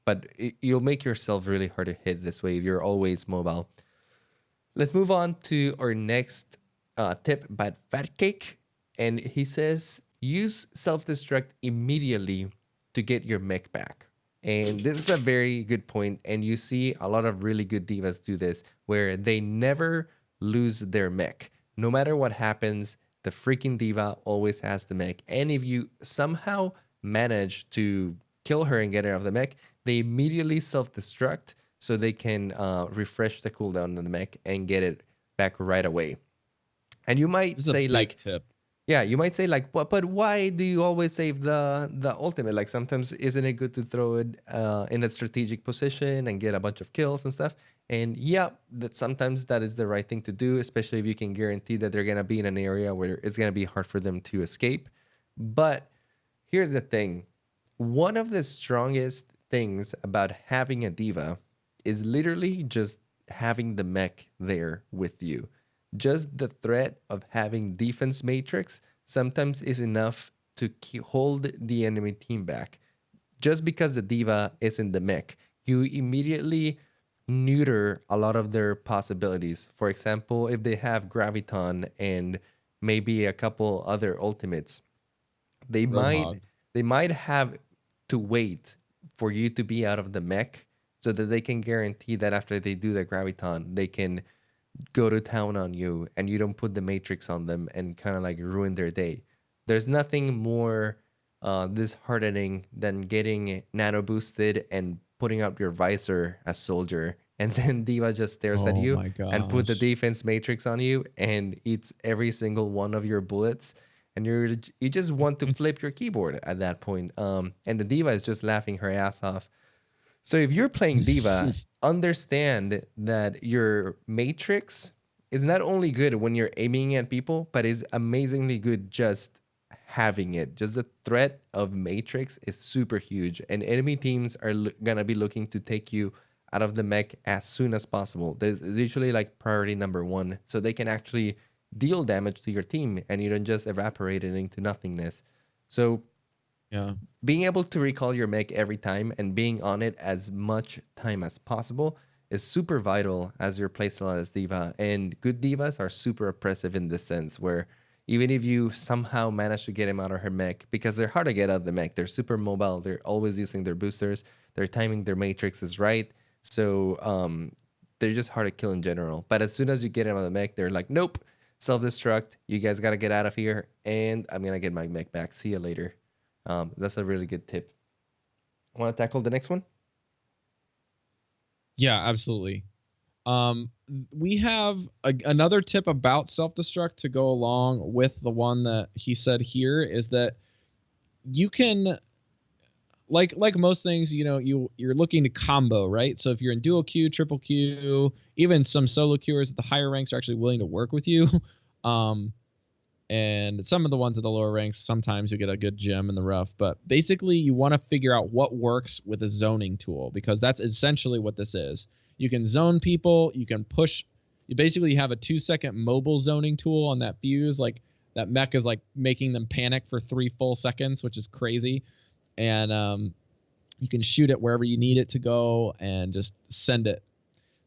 But you'll make yourself really hard to hit this way if you're always mobile. Let's move on to our next tip by Fat Cake. And he says, use self destruct immediately to get your mech back. And this is a very good point. And you see a lot of really good divas do this where they never lose their mech. No matter what happens, the freaking diva always has the mech. And if you somehow manage to kill her and get her off the mech, they immediately self destruct so they can refresh the cooldown on the mech and get it back right away. And you might This is a say big like, tip. yeah, you might say like, but why do you always save the ultimate? Like sometimes isn't it good to throw it in a strategic position and get a bunch of kills and stuff? And yeah, that sometimes that is the right thing to do, especially if you can guarantee that they're gonna be in an area where it's gonna be hard for them to escape. But here's the thing: one of the strongest things about having a diva is literally just having the mech there with you. Just the threat of having defense matrix sometimes is enough to hold the enemy team back. Just because the diva is in the mech, you immediately neuter a lot of their possibilities. For example, if they have Graviton and maybe a couple other ultimates, they Roadhog. might have to wait for you to be out of the mech so that they can guarantee that after they do the graviton they can go to town on you and you don't put the matrix on them and kind of like ruin their day. There's nothing more disheartening than getting nano boosted and putting up your visor as soldier and then diva just stares at Oh you my and put the gosh. defense matrix on you and eats every single one of your bullets and you just want to flip your keyboard at that point. And the diva is just laughing her ass off. So if you're playing diva, understand that your matrix is not only good when you're aiming at people, but is amazingly good just having it. Just the threat of matrix is super huge, and enemy teams are gonna be looking to take you out of the mech as soon as possible. There's usually like priority number one, so they can actually deal damage to your team, and you don't just evaporate it into nothingness. So Yeah. being able to recall your mech every time and being on it as much time as possible is super vital as your playstyle as diva. And good divas are super oppressive in this sense, where even if you somehow manage to get him out of her mech, because they're hard to get out of the mech, they're super mobile, they're always using their boosters, their timing, their matrix is right. So they're just hard to kill in general. But as soon as you get them on the mech, they're like, nope, self-destruct. You guys gotta get out of here, and I'm gonna get my mech back. See you later. That's a really good tip. Want to tackle the next one? Yeah, absolutely. We have another tip about self-destruct to go along with the one that he said here, is that you can, like most things, you're looking to combo, right? So if you're in dual queue, triple queue, even some solo queuers at the higher ranks are actually willing to work with you. um and some of the ones at the lower ranks, sometimes you get a good gem in the rough, but basically you want to figure out what works with a zoning tool, because that's essentially what this is. You can zone people, you can push. You basically have a 2-second mobile zoning tool on that fuse. Like, that mech is like making them panic for 3 full seconds, which is crazy. And you can shoot it wherever you need it to go and just send it.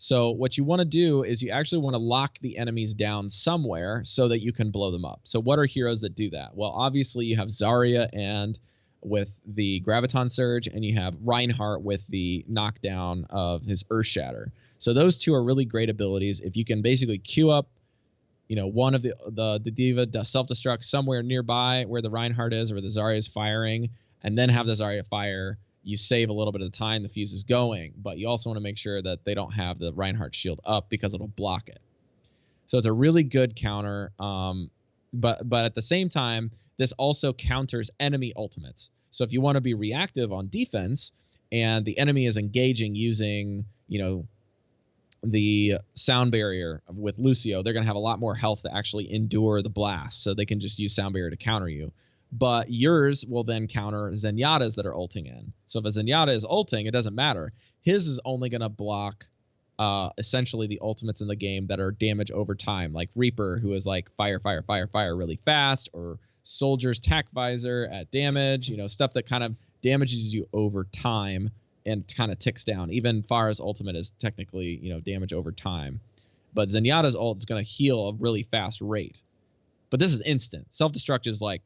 So what you want to do is you actually want to lock the enemies down somewhere so that you can blow them up. So what are heroes that do that? Well, obviously you have Zarya and with the Graviton Surge, and you have Reinhardt with the knockdown of his Earth Shatter. So those two are really great abilities. If you can basically queue up, one of the D.va self-destruct somewhere nearby where the Reinhardt is or the Zarya is firing, and then have the Zarya fire, you save a little bit of the time the fuse is going, but you also want to make sure that they don't have the Reinhardt shield up because it'll block it. So it's a really good counter. But at the same time, this also counters enemy ultimates. So if you want to be reactive on defense and the enemy is engaging using, the sound barrier with Lucio, they're going to have a lot more health to actually endure the blast. So they can just use sound barrier to counter you. But yours will then counter Zenyatta's that are ulting in. So if a Zenyatta is ulting, it doesn't matter. His is only going to block essentially the ultimates in the game that are damage over time, like Reaper, who is like fire, fire, fire, fire really fast, or Soldier's tack visor at damage, stuff that kind of damages you over time and kind of ticks down. Even Pharah's ultimate is technically, damage over time. But Zenyatta's ult is going to heal a really fast rate. But this is instant. Self-destruct is like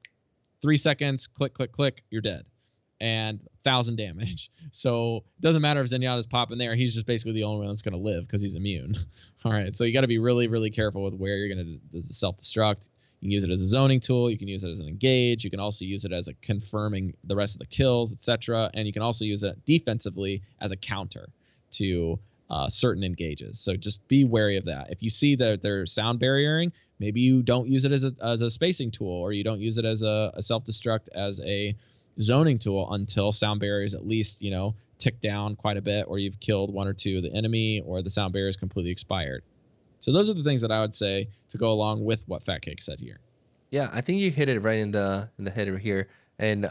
3 seconds, click, click, click, you're dead. And 1,000 damage. So it doesn't matter if Zenyatta's popping there. He's just basically the only one that's going to live because he's immune. All right, so you got to be really, really careful with where you're going to do the self-destruct. You can use it as a zoning tool. You can use it as an engage. You can also use it as a confirming the rest of the kills, etc. And you can also use it defensively as a counter to certain engages. So just be wary of that. If you see that they're sound barriering, maybe you don't use it as a spacing tool, or you don't use it as a self-destruct as a zoning tool until sound barriers at least, tick down quite a bit, or you've killed 1 or 2 of the enemy, or the sound barrier is completely expired. So those are the things that I would say to go along with what Fat Cake said here. Yeah, I think you hit it right in the header here. And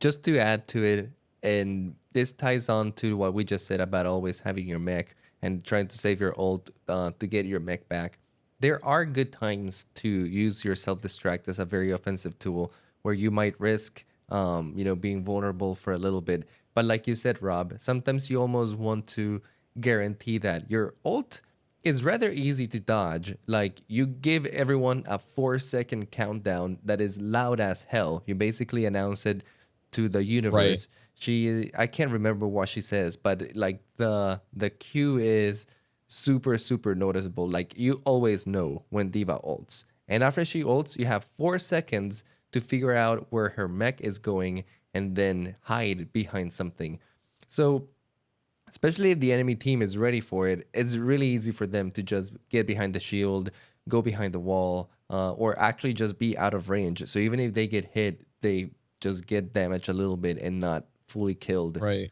just to add to it, and this ties on to what we just said about always having your mech and trying to save your ult to get your mech back. There are good times to use your self-destruct as a very offensive tool where you might risk, being vulnerable for a little bit. But like you said, Rob, sometimes you almost want to guarantee that your ult is rather easy to dodge. Like, you give everyone a 4-second countdown that is loud as hell. You basically announce it to the universe. Right. I can't remember what she says, but like the cue is super, super noticeable. Like, you always know when D.va ults. And after she ults, you have 4 seconds to figure out where her mech is going and then hide behind something. So especially if the enemy team is ready for it, it's really easy for them to just get behind the shield, go behind the wall, or actually just be out of range. So even if they get hit, they just get damaged a little bit and not fully killed. Right.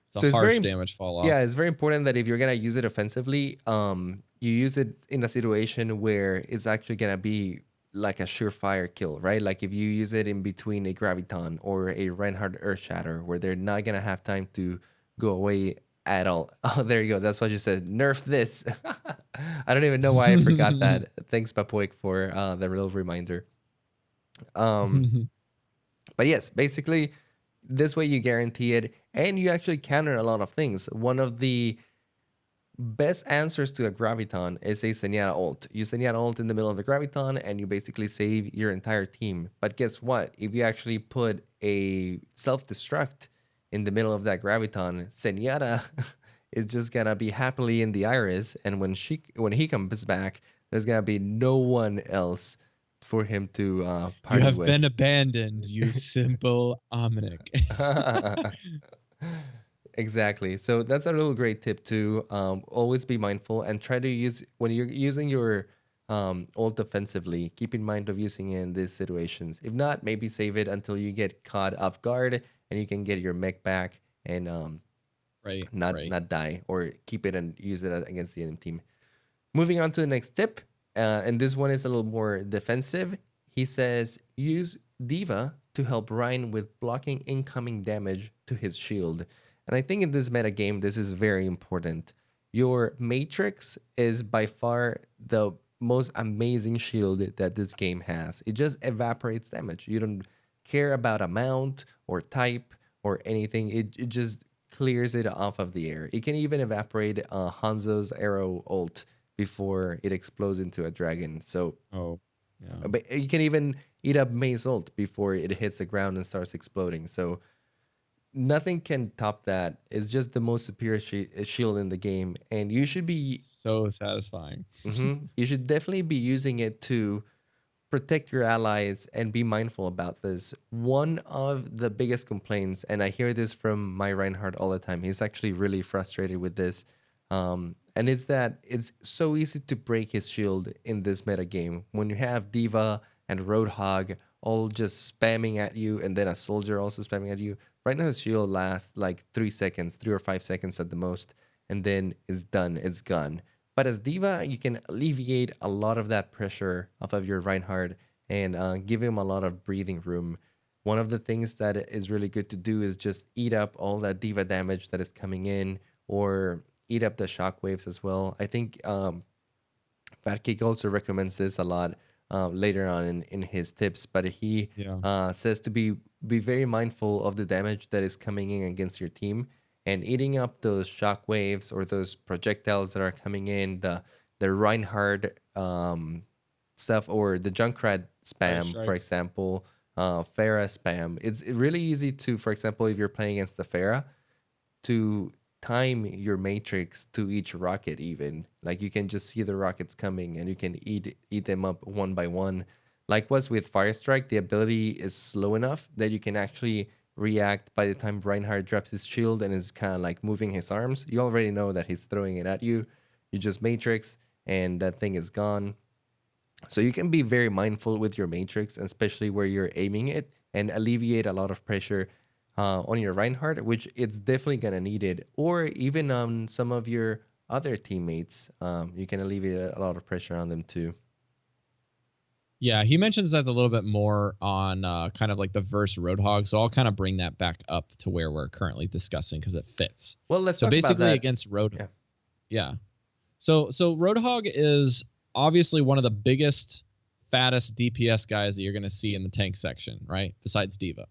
So it's harsh damage fall off. Yeah, it's very important that if you're gonna use it offensively, you use it in a situation where it's actually gonna be like a surefire kill, right? Like if you use it in between a Graviton or a Reinhardt Earth Shatter, where they're not gonna have time to go away at all. Oh, there you go. That's what you said. Nerf this. I don't even know why I forgot that. Thanks, Papoik, for the little reminder. But yes, basically, this way you guarantee it, and you actually counter a lot of things. One of the best answers to a Graviton is a Zenyatta ult. You Zenyatta ult in the middle of the Graviton, and you basically save your entire team. But guess what? If you actually put a self-destruct in the middle of that Graviton, Zenyatta is just gonna be happily in the iris, and when he comes back, there's gonna be no one else for him to You party have with. been abandoned, you simple Omnic. Exactly. So that's a real great tip too. Always be mindful and try to use when you're using your ult offensively. Keep in mind of using it in these situations. If not, maybe save it until you get caught off guard and you can get your mech back and Right, right. not die, or keep it and use it against the enemy team. Moving on to the next tip, and this one is a little more defensive. He says use d.va to help Ryan with blocking incoming damage to his shield. And I think in this meta game, this is very important. Your Matrix is by far the most amazing shield that this game has. It just evaporates damage. You don't care about amount or type or anything. It just clears it off of the air. It can even evaporate Hanzo's arrow ult before it explodes into a dragon. So Oh, yeah. but you can even eat up May's ult before it hits the ground and starts exploding. So nothing can top that. It's just the most superior shield in the game, and you should be. So satisfying. You should definitely be using it to protect your allies and be mindful about this. One of the biggest complaints, and I hear this from my Reinhardt all the time, he's actually really frustrated with this. And it's that it's so easy to break his shield in this meta game. When you have d.va and Roadhog all just spamming at you, and then a soldier also spamming at you, right now his shield lasts like 3 seconds, 3 or 5 seconds at the most, and then it's done, it's gone. But as d.va, you can alleviate a lot of that pressure off of your Reinhardt and give him a lot of breathing room. One of the things that is really good to do is just eat up all that d.va damage that is coming in, or eat up the shockwaves as well. I think Fat Cake also recommends this a lot later on in his tips, but he Yeah. says to be very mindful of the damage that is coming in against your team, and eating up those shockwaves or those projectiles that are coming in, the Reinhardt stuff, or the Junkrat Fire spam, for strike. example, Pharah spam. It's really easy to, for example, if you're playing against the Pharah, to time your matrix to each rocket. Even like you can just see the rockets coming and you can eat them up one by one. Likewise with Fire Strike, the ability is slow enough that you can actually react by the time Reinhardt drops his shield and is kind of like moving his arms. You already know that he's throwing it at you. You just matrix and that thing is gone. So you can be very mindful with your matrix, especially where you're aiming it, and alleviate a lot of pressure on your Reinhardt, which it's definitely gonna need it, or even on some of your other teammates. You can alleviate a lot of pressure on them too. Yeah, he mentions that a little bit more on kind of like the verse Roadhog. So I'll kind of bring that back up to where we're currently discussing because it fits. Well, let's So talk about basically that. against Road, Yeah. yeah. So Roadhog is obviously one of the biggest, fattest DPS guys that you're going to see in the tank section, right? Besides d.va.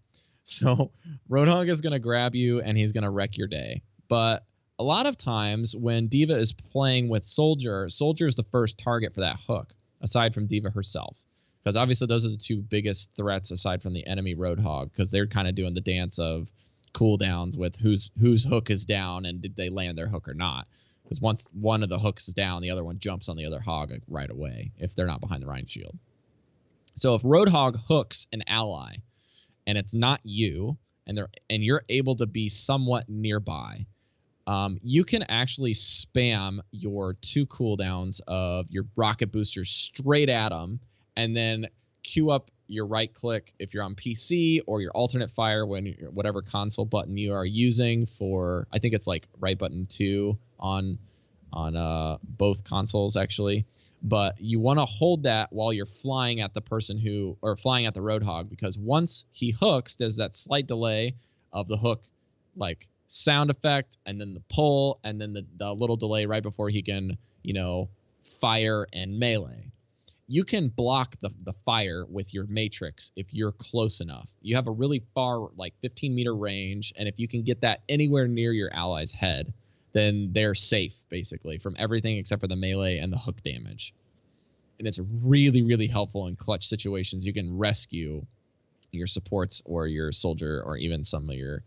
So Roadhog is going to grab you and he's going to wreck your day. But a lot of times when d.va is playing with Soldier, Soldier is the first target for that hook, aside from d.va herself. Because obviously those are the two biggest threats aside from the enemy Roadhog, because they're kind of doing the dance of cooldowns with whose hook is down and did they land their hook or not. Because once one of the hooks is down, the other one jumps on the other hog right away if they're not behind the Rhine shield. So if Roadhog hooks an ally and it's not you, and you're able to be somewhat nearby, you can actually spam your 2 cooldowns of your rocket boosters straight at them, and then queue up your right click if you're on PC, or your alternate fire when whatever console button you are using for. I think it's like right button 2 on both consoles actually. But you want to hold that while you're flying at the person or flying at the Roadhog, because once he hooks, there's that slight delay of the hook, like sound effect, and then the pull, and then the little delay right before he can, fire and melee. You can block the fire with your matrix if you're close enough. You have a really far, like 15-meter range, and if you can get that anywhere near your ally's head, then they're safe, basically, from everything except for the melee and the hook damage. And it's really, really helpful in clutch situations. You can rescue your supports or your soldier or even some of your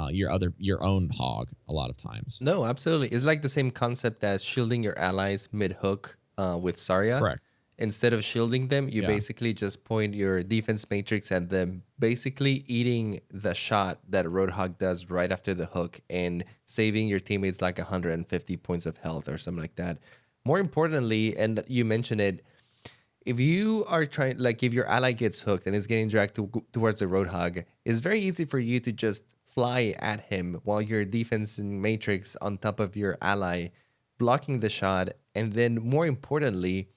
your own hog a lot of times. No, absolutely. It's like the same concept as shielding your allies mid hook with Zarya. Correct. Instead of shielding them, you Yeah. basically just point your defense matrix at them, basically eating the shot that Roadhog does right after the hook and saving your teammates like 150 points of health or something like that. More importantly, and you mentioned it, if you are trying, like if your ally gets hooked and is getting dragged towards the Roadhog, it's very easy for you to just fly at him while your defense matrix on top of your ally blocking the shot, and then more importantly,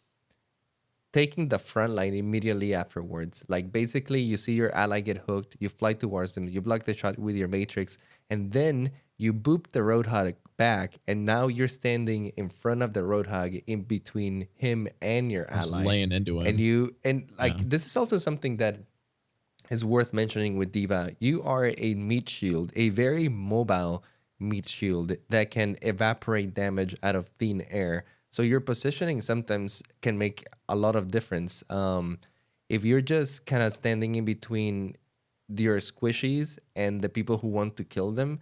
taking the front line immediately afterwards. Like basically, you see your ally get hooked, you fly towards them, you block the shot with your matrix, and then you boop the Roadhog back, and now you're standing in front of the Roadhog in between him and your Just ally. laying into And him. like Yeah. this is also something that is worth mentioning with d.va. You are a meat shield, a very mobile meat shield that can evaporate damage out of thin air. So your positioning sometimes can make a lot of difference. If you're just kind of standing in between your squishies and the people who want to kill them,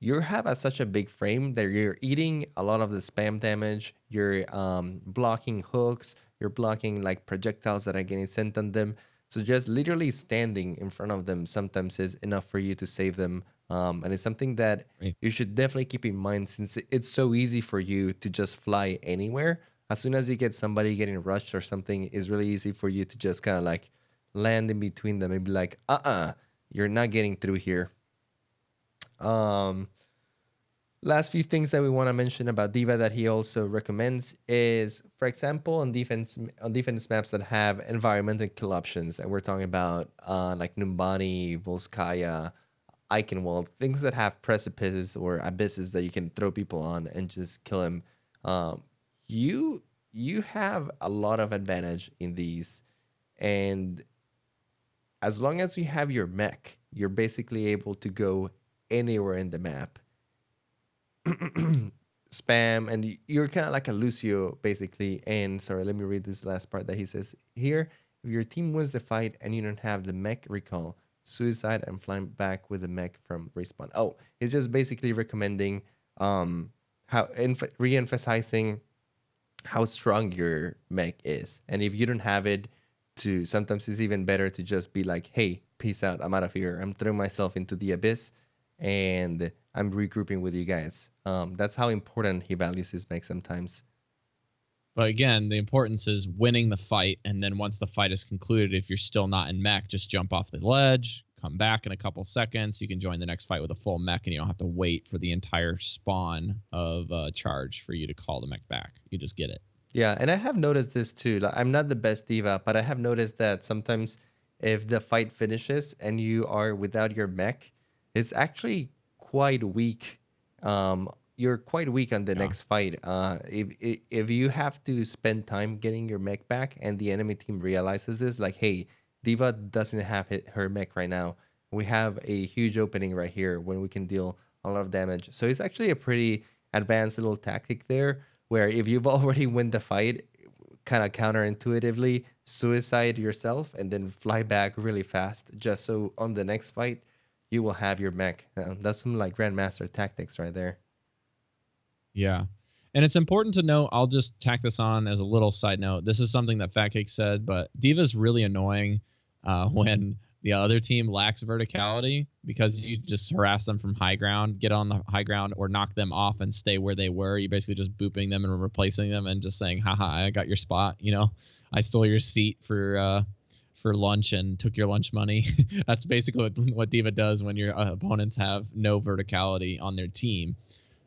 you have such a big frame that you're eating a lot of the spam damage. You're blocking hooks. You're blocking like projectiles that are getting sent on them. So just literally standing in front of them sometimes is enough for you to save them. And it's something that Right. you should definitely keep in mind, since it's so easy for you to just fly anywhere. As soon as you get somebody getting rushed or something, it's really easy for you to just kind of like land in between them and be like, you're not getting through here. Um, Last few things that we want to mention about d.va that he also recommends is, for example, on defense maps that have environmental kill options, and we're talking about like Numbani, Volskaya, Eichenwald, things that have precipices or abysses that you can throw people on and just kill them. Um, you have a lot of advantage in these, and as long as you have your mech, you're basically able to go anywhere in the map. Spam, and you're kind of like a Lucio basically. And sorry, let me read this last part that he says here. If your team wins the fight and you don't have the mech recall, suicide and fly back with the mech from respawn. Oh, he's just basically recommending how re-emphasizing how strong your mech is. And if you don't have it, to sometimes it's even better to just be like, hey, peace out, I'm out of here, I'm throwing myself into the abyss and I'm regrouping with you guys. That's how important he values his mech sometimes. But again, the importance is winning the fight, and then once the fight is concluded, if you're still not in mech, just jump off the ledge, come back in a couple seconds. You can join the next fight with a full mech, and you don't have to wait for the entire spawn of charge for you to call the mech back. You just get it. Yeah, and I have noticed this too. Like, I'm not the best d.va, but I have noticed that sometimes if the fight finishes and you are without your mech, it's actually quite weak. You're quite weak on the Yeah. next fight. If you have to spend time getting your mech back, and the enemy team realizes this, like, hey, d.va doesn't have her mech right now. We have a huge opening right here when we can deal a lot of damage. So it's actually a pretty advanced little tactic there, where if you've already won the fight, kind of counterintuitively suicide yourself and then fly back really fast, just so on the next fight you will have your mech. That's some like grandmaster tactics right there. Yeah. And it's important to know, I'll just tack this on as a little side note. This is something that Fat Cake said, but d.va's really annoying when the other team lacks verticality, because you just harass them from high ground, get on the high ground, or knock them off and stay where they were. You're basically just booping them and replacing them and just saying, haha, I got your spot. You know, I stole your seat for lunch and took your lunch money. That's basically what d.va does when your opponents have no verticality on their team.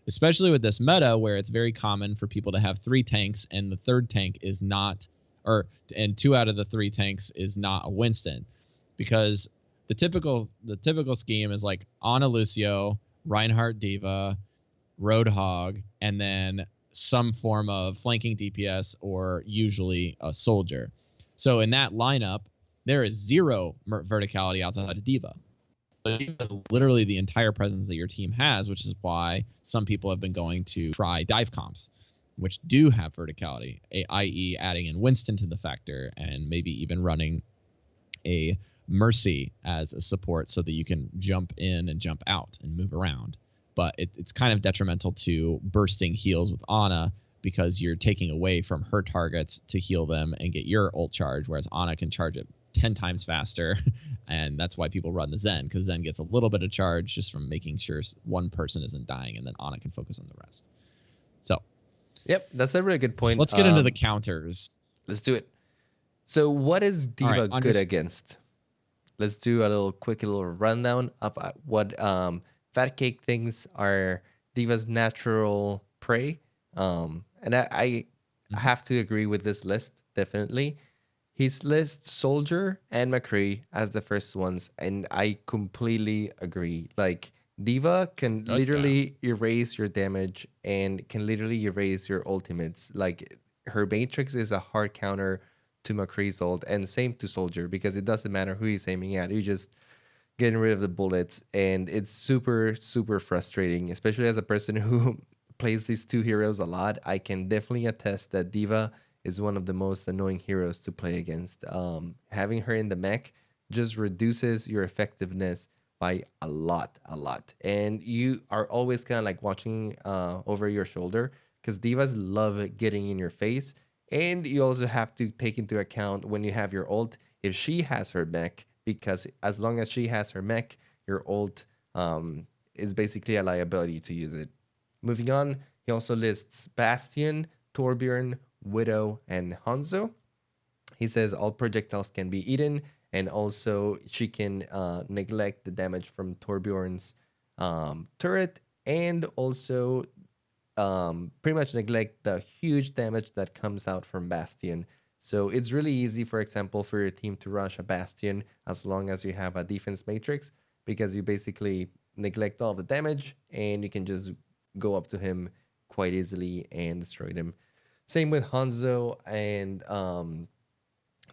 Especially with this meta where it's very common for people to have 3 tanks and the third tank is not, and 2 out of the 3 tanks is not a Winston, because the typical scheme is like on a Lucio, Reinhardt d.va, Roadhog, and then some form of flanking DPS or usually a soldier. So in that lineup, there is 0 verticality outside of d.va. Is literally the entire presence that your team has, which is why some people have been going to try dive comps, which do have verticality, i.e. adding in Winston to the factor and maybe even running a Mercy as a support so that you can jump in and jump out and move around. But it's kind of detrimental to bursting heals with Ana because you're taking away from her targets to heal them and get your ult charge, whereas Ana can charge it 10 times faster. And that's why people run the Zen, because Zen gets a little bit of charge just from making sure one person isn't dying, and then Ana can focus on the rest. So, yep, that's a really good point. Let's get into the counters. Let's do it. So what is D.va good against? Let's do a quick little rundown of what Fat Cake thinks are D.va's natural prey. And I have to agree with this list, definitely. He's lists Soldier and McCree as the first ones, and I completely agree. Like, D.va can literally erase your damage and can literally erase your ultimates. Like, her Matrix is a hard counter to McCree's ult, and same to Soldier, because it doesn't matter who he's aiming at. You just getting rid of the bullets, and it's super, super frustrating, especially as a person who plays these two heroes a lot. I can definitely attest that D.va is one of the most annoying heroes to play against. Having her in the mech just reduces your effectiveness by a lot. And you are always kind of like watching over your shoulder, because D.vas love getting in your face. And you also have to take into account when you have your ult, if she has her mech, because as long as she has her mech, your ult is basically a liability to use it. Moving on, he also lists Bastion, Torbjorn, Widow, and Hanzo. He says all projectiles can be eaten, and also she can neglect the damage from Torbjorn's turret, and also pretty much neglect the huge damage that comes out from Bastion. So it's really easy, for example, for your team to rush a Bastion as long as you have a defense matrix, because you basically neglect all the damage and you can just go up to him quite easily and destroy them. Same with Hanzo and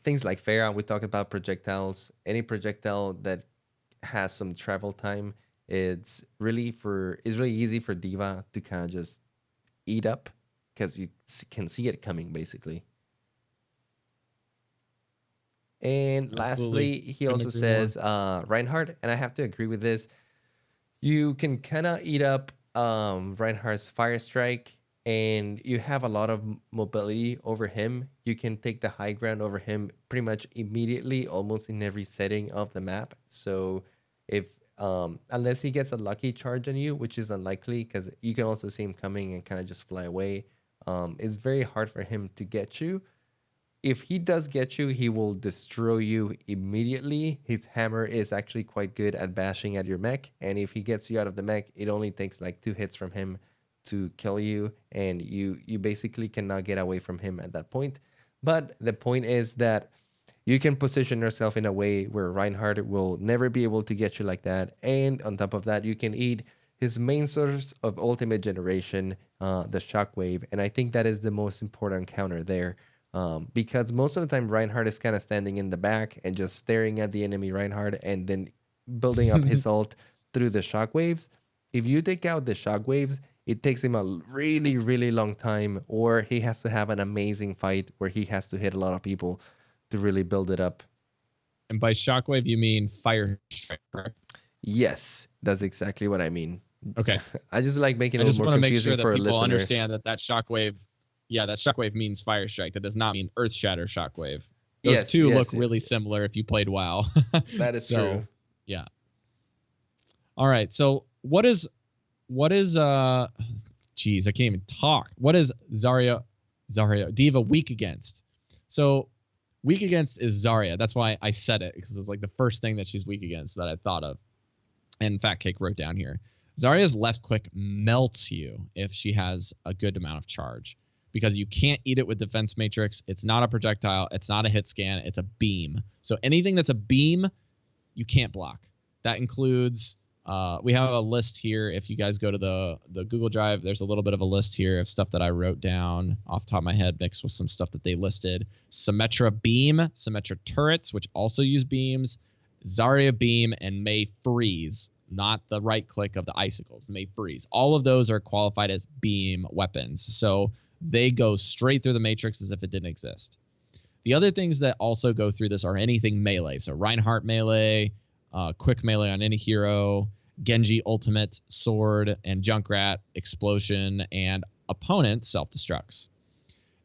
things like Pharah. We talked about projectiles. Any projectile that has some travel time, it's really easy for D.va to kind of just eat up, because you can see it coming basically. And lastly, he also says Reinhardt, and I have to agree with this. You can kind of eat up Reinhardt's Fire Strike, and you have a lot of mobility over him. You can take the high ground over him pretty much immediately, almost in every setting of the map. So if unless he gets a lucky charge on you, which is unlikely, because you can also see him coming and kind of just fly away, it's very hard for him to get you. If he does get you, he will destroy you immediately. His hammer is actually quite good at bashing at your mech, and if he gets you out of the mech, it only takes like 2 hits from him to kill you, and you basically cannot get away from him at that point. But the point is that you can position yourself in a way where Reinhardt will never be able to get you like that, and on top of that, you can eat his main source of ultimate generation, the Shockwave, and I think that is the most important counter there. Because most of the time Reinhardt is kind of standing in the back and just staring at the enemy Reinhardt and then building up his ult through the shockwaves. If you take out the shockwaves, it takes him a really, really long time, or he has to have an amazing fight where he has to hit a lot of people to really build it up. And by shockwave, you mean fire strike, correct? Yes, that's exactly what I mean. Okay. I just like making it a little more confusing for listeners. I just want to make sure that people understand that shockwave. Yeah, that shockwave means fire strike. That does not mean earth shatter shockwave. Those two look really similar if you played WoW. That is true. Yeah. All right. So what is geez, I can't even talk. What is Zarya D.va weak against? So weak against is Zarya. That's why I said it, because it's like the first thing that she's weak against that I thought of. And Fat Cake wrote down here. Zarya's left click melts you if she has a good amount of charge, because you can't eat it with defense matrix. It's not a projectile. It's not a hit scan. It's a beam. So anything that's a beam, you can't block. That includes, we have a list here. If you guys go to the Google Drive, there's a little bit of a list here of stuff that I wrote down off the top of my head, mixed with some stuff that they listed. Symmetra beam, Symmetra turrets, which also use beams, Zarya beam, and May freeze. Not the right click of the icicles, May freeze. All of those are qualified as beam weapons. So they go straight through the matrix as if it didn't exist. The other things that also go through this are anything melee. So Reinhardt melee, quick melee on any hero, Genji ultimate, sword, and Junkrat explosion, and opponent self-destructs.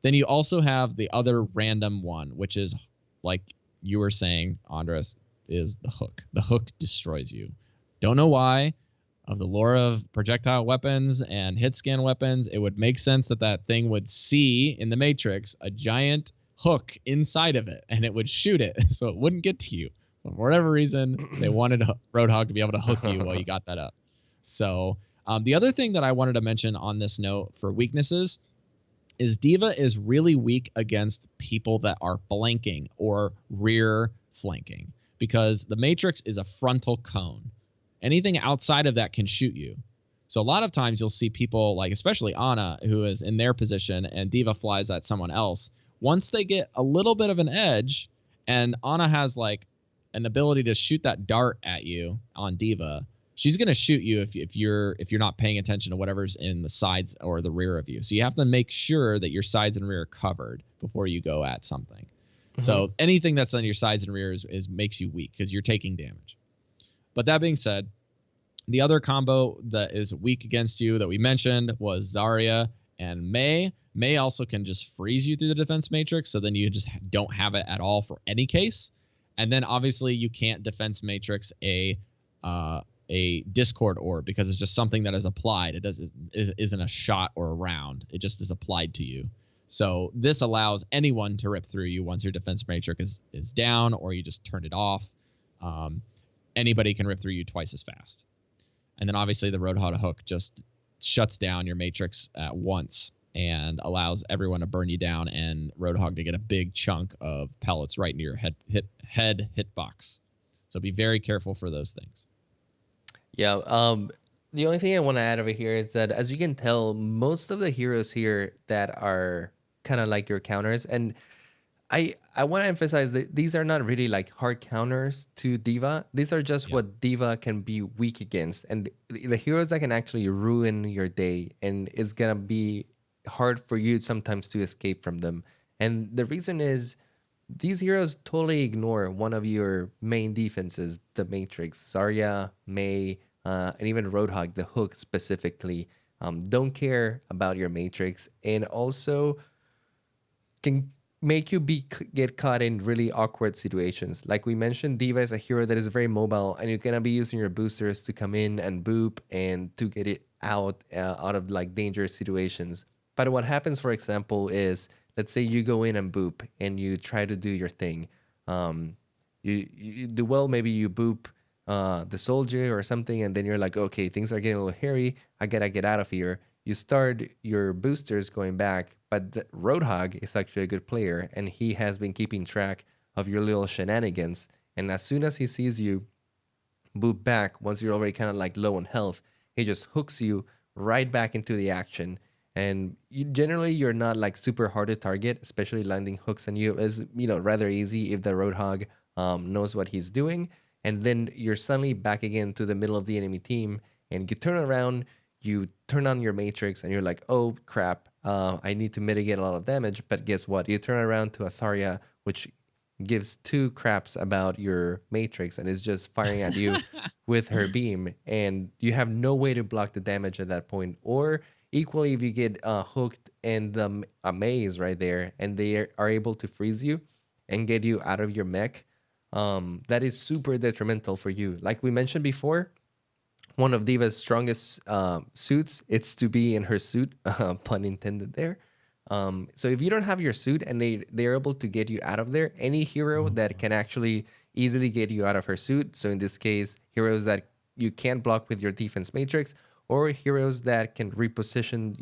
Then you also have the other random one, which is like you were saying, Andres, is the hook. The hook destroys you. Don't know why. Of the lore of projectile weapons and hit scan weapons, it would make sense that that thing would see in the Matrix a giant hook inside of it, and it would shoot it so it wouldn't get to you. But for whatever reason, they wanted Roadhog to be able to hook you while you got that up. So the other thing that I wanted to mention on this note for weaknesses is D.Va is really weak against people that are flanking or rear flanking, because the Matrix is a frontal cone. Anything outside of that can shoot you. So a lot of times you'll see people like, especially Ana, who is in their position and D.Va flies at someone else. Once they get a little bit of an edge and Ana has like an ability to shoot that dart at you on D.Va, she's going to shoot you if you're not paying attention to whatever's in the sides or the rear of you. So you have to make sure that your sides and rear are covered before you go at something. So anything that's on your sides and rears is makes you weak because you're taking damage. But that being said, the other combo that is weak against you that we mentioned was Zarya and Mei. Mei also can just freeze you through the defense matrix, so then you just don't have it at all for any case. And then obviously you can't defense matrix a Discord orb because it's just something that is applied. It isn't a shot or a round. It just is applied to you. So this allows anyone to rip through you once your defense matrix is down, or you just turn it off. Anybody can rip through you twice as fast. And then obviously the Roadhog hook just shuts down your matrix at once and allows everyone to burn you down and Roadhog to get a big chunk of pellets right near your head hitbox. So be very careful for those things. Yeah. The only thing I want to add over here is that, as you can tell, most of the heroes here that are kind of like your counters, and I want to emphasize that these are not really like hard counters to D.Va. These are just what D.Va can be weak against, and the heroes that can actually ruin your day, and it's gonna be hard for you sometimes to escape from them. And the reason is these heroes totally ignore one of your main defenses, the Matrix, Zarya, Mei, and even Roadhog, the hook specifically. Don't care about your Matrix, and also can make you get caught in really awkward situations. Like we mentioned, D.Va is a hero that is very mobile, and you're gonna be using your boosters to come in and boop and to get it out of like dangerous situations. But what happens, for example, is let's say you go in and boop and you try to do your thing. You do well, maybe you boop the soldier or something, and then you're like, okay, things are getting a little hairy. I gotta get out of here. You start your boosters going back, but the Roadhog is actually a good player, and he has been keeping track of your little shenanigans. And as soon as he sees you boop back, once you're already kind of like low on health, he just hooks you right back into the action. And you're not like super hard to target, especially landing hooks on you is rather easy if the Roadhog knows what he's doing. And then you're suddenly back again to the middle of the enemy team, and you turn around, you turn on your matrix, and you're like, oh crap, I need to mitigate a lot of damage. But guess what? You turn around to Asaria, which gives two craps about your matrix and is just firing at you with her beam, and you have no way to block the damage at that point. Or equally, if you get hooked and the maze right there, and they are able to freeze you and get you out of your mech, that is super detrimental for you. Like we mentioned before, one of D.Va's strongest suits, it's to be in her suit, pun intended there. So if you don't have your suit and they're able to get you out of there, any hero that can actually easily get you out of her suit, so in this case, heroes that you can't block with your defense matrix, or heroes that can reposition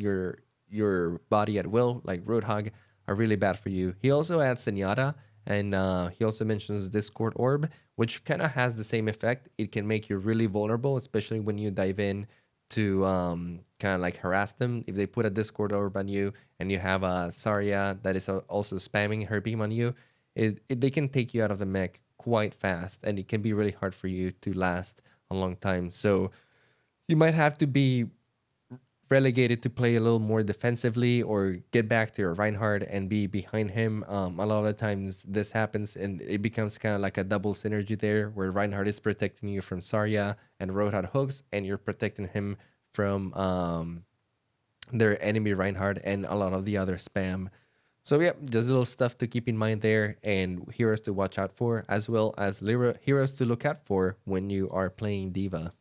your body at will, like Roadhog, are really bad for you. He also adds Zenyatta, and he also mentions Discord Orb, which kind of has the same effect. It can make you really vulnerable, especially when you dive in to kind of like harass them. If they put a Discord Orb on you and you have a Zarya that is also spamming her beam on you, they can take you out of the mech quite fast, and it can be really hard for you to last a long time. So you might have to be relegated to play a little more defensively or get back to your Reinhardt and be behind him. A lot of the times this happens and it becomes kind of like a double synergy there where Reinhardt is protecting you from Zarya and Roadhog hooks and you're protecting him from their enemy Reinhardt and a lot of the other spam. So yeah, just a little stuff to keep in mind there and heroes to watch out for, as well as heroes to look out for when you are playing D.Va.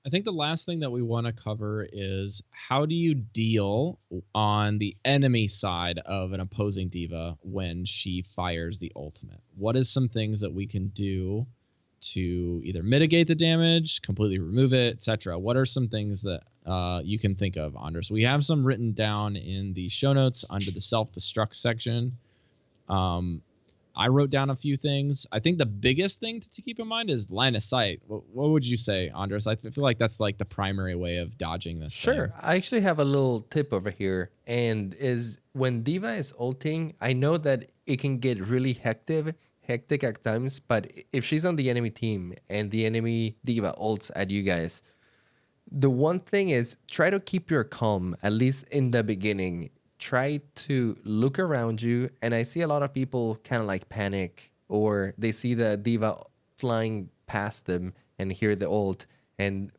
I think the last thing that we want to cover is how do you deal on the enemy side of an opposing D.Va when she fires the ultimate? What is some things that we can do to either mitigate the damage, completely remove it, etc.? What are some things that you can think of, Anders? We have some written down in the show notes under the self-destruct section. I wrote down a few things. I think the biggest thing to keep in mind is line of sight. What would you say, Andres? I feel like that's like the primary way of dodging this. Sure. thing. I actually have a little tip over here, and is when D.Va is ulting, I know that it can get really hectic at times, but if she's on the enemy team and the enemy D.Va ults at you guys, the one thing is try to keep your calm, at least in the beginning. Try to look around you, and I see a lot of people kind of like panic, or they see the D.Va flying past them and hear the ult and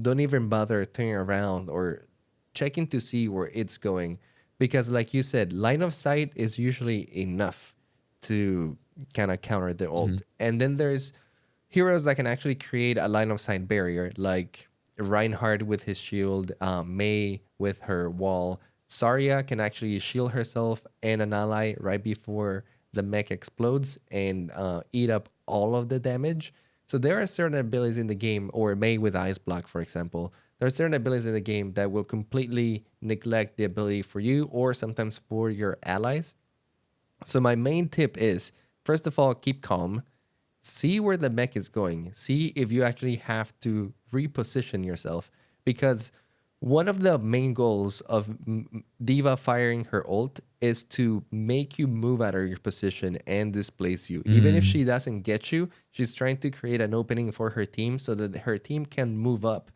don't even bother turning around or checking to see where it's going, because like you said, line of sight is usually enough to kind of counter the ult. And then there's heroes that can actually create a line of sight barrier, like Reinhardt with his shield, Mei with her wall. Zarya can actually shield herself and an ally right before the mech explodes and eat up all of the damage. So there are certain abilities in the game, or Mei with Ice Block, for example. There are certain abilities in the game that will completely neglect the ability for you or sometimes for your allies. So my main tip is, first of all, keep calm. See where the mech is going. See if you actually have to reposition yourself, because one of the main goals of D.Va firing her ult is to make you move out of your position and displace you. Even if she doesn't get you, she's trying to create an opening for her team so that her team can move up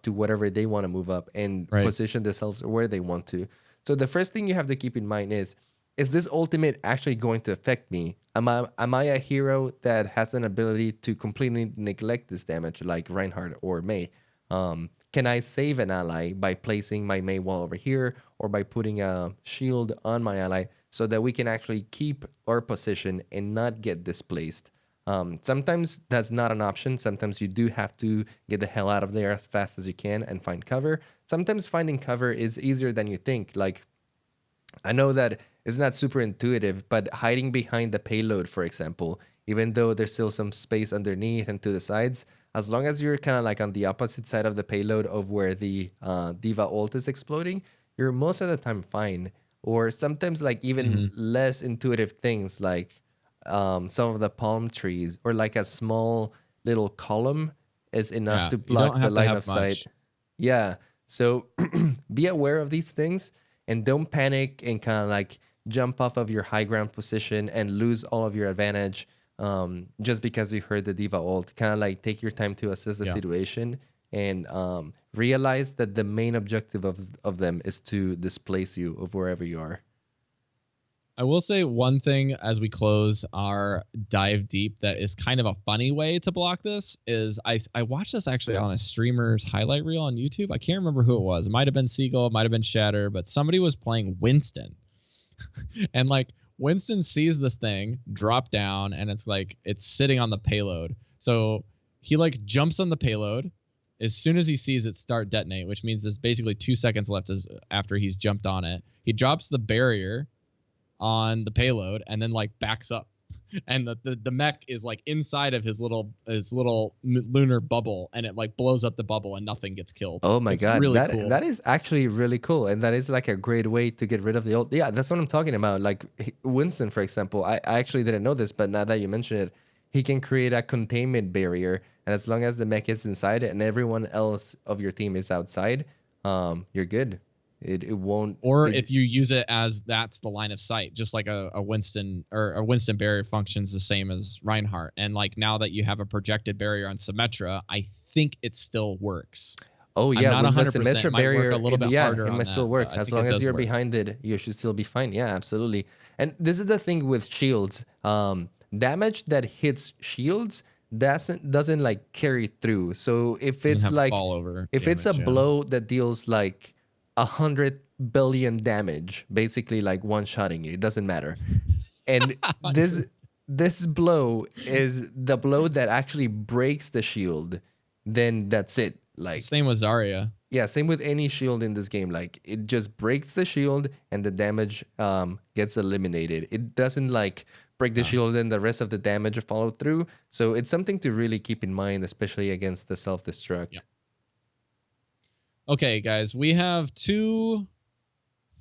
to whatever they want to move up and position themselves where they want to. So the first thing you have to keep in mind is this ultimate actually going to affect me? Am I a hero that has an ability to completely neglect this damage, like Reinhardt or Mei? Can I save an ally by placing my Mei wall over here, or by putting a shield on my ally so that we can actually keep our position and not get displaced? Sometimes that's not an option. Sometimes you do have to get the hell out of there as fast as you can and find cover. Sometimes finding cover is easier than you think. Like, I know that it's not super intuitive, but hiding behind the payload, for example, even though there's still some space underneath and to the sides, as long as you're kind of like on the opposite side of the payload of where the D.Va ult is exploding, you're most of the time fine. Or sometimes like even less intuitive things like some of the palm trees or like a small little column is enough to You don't block the have to line have of sight. much. Yeah. So be aware of these things and don't panic and kind of like jump off of your high ground position and lose all of your advantage just because you heard the D.Va ult. Kind of like take your time to assess the situation and realize that the main objective of them is to displace you of wherever you are. I will say one thing as we close our dive deep that is kind of a funny way to block this is I watched this actually on a streamer's highlight reel on YouTube. I can't remember who it was. It might have been Seagull, it might have been Shatter, but somebody was playing Winston. And like Winston sees this thing drop down and it's like it's sitting on the payload. So he like jumps on the payload. As soon as he sees it start detonate, which means there's basically 2 seconds left after he's jumped on it, he drops the barrier on the payload and then like backs up, and the mech is like inside of his little lunar bubble, and it like blows up the bubble and nothing gets killed. Oh my god, really cool. that is actually really cool, and that is like a great way to get rid of the old. Yeah, that's what I'm talking about. Like Winston, for example, I actually didn't know this, but now that you mention it, he can create a containment barrier, and as long as the mech is inside it and everyone else of your team is outside, you're good. It won't. Or if you use it as that's the line of sight, just like a Winston or a Winston barrier functions the same as Reinhardt. And like now that you have a projected barrier on Symmetra, I think it still works. Oh I'm yeah, not with the 100%. It symmetra might work barrier, a little bit harder it on might that, still but work. I As think it long as does you're work. behind it, you should still be fine. Yeah, absolutely. And this is the thing with shields. Damage that hits shields doesn't like carry through. So Doesn't have fall over if it's a damage, yeah. blow that deals like 100 billion damage, basically like one shotting you, it doesn't matter. And this blow is the blow that actually breaks the shield, then that's it. It's the Like, same with Zarya. yeah, same with any shield in this game. Like, it just breaks the shield and the damage gets eliminated. It doesn't like break the Yeah. shield and the rest of the damage follow through. So it's something to really keep in mind, especially against the self-destruct. Yep. Okay, guys, we have two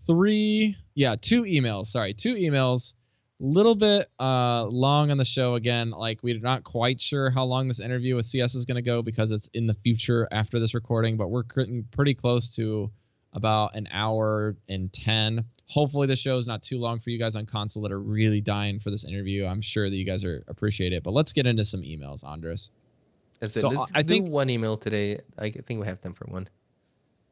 emails. Sorry, two emails. Little bit long on the show again. Like, we're not quite sure how long this interview with CS is going to go because it's in the future after this recording, but we're pretty close to about an hour and 10. Hopefully the show is not too long for you guys on console that are really dying for this interview. I'm sure that you guys appreciate it, but let's get into some emails, Andres. So let's I do think one email today. I think we have time for one.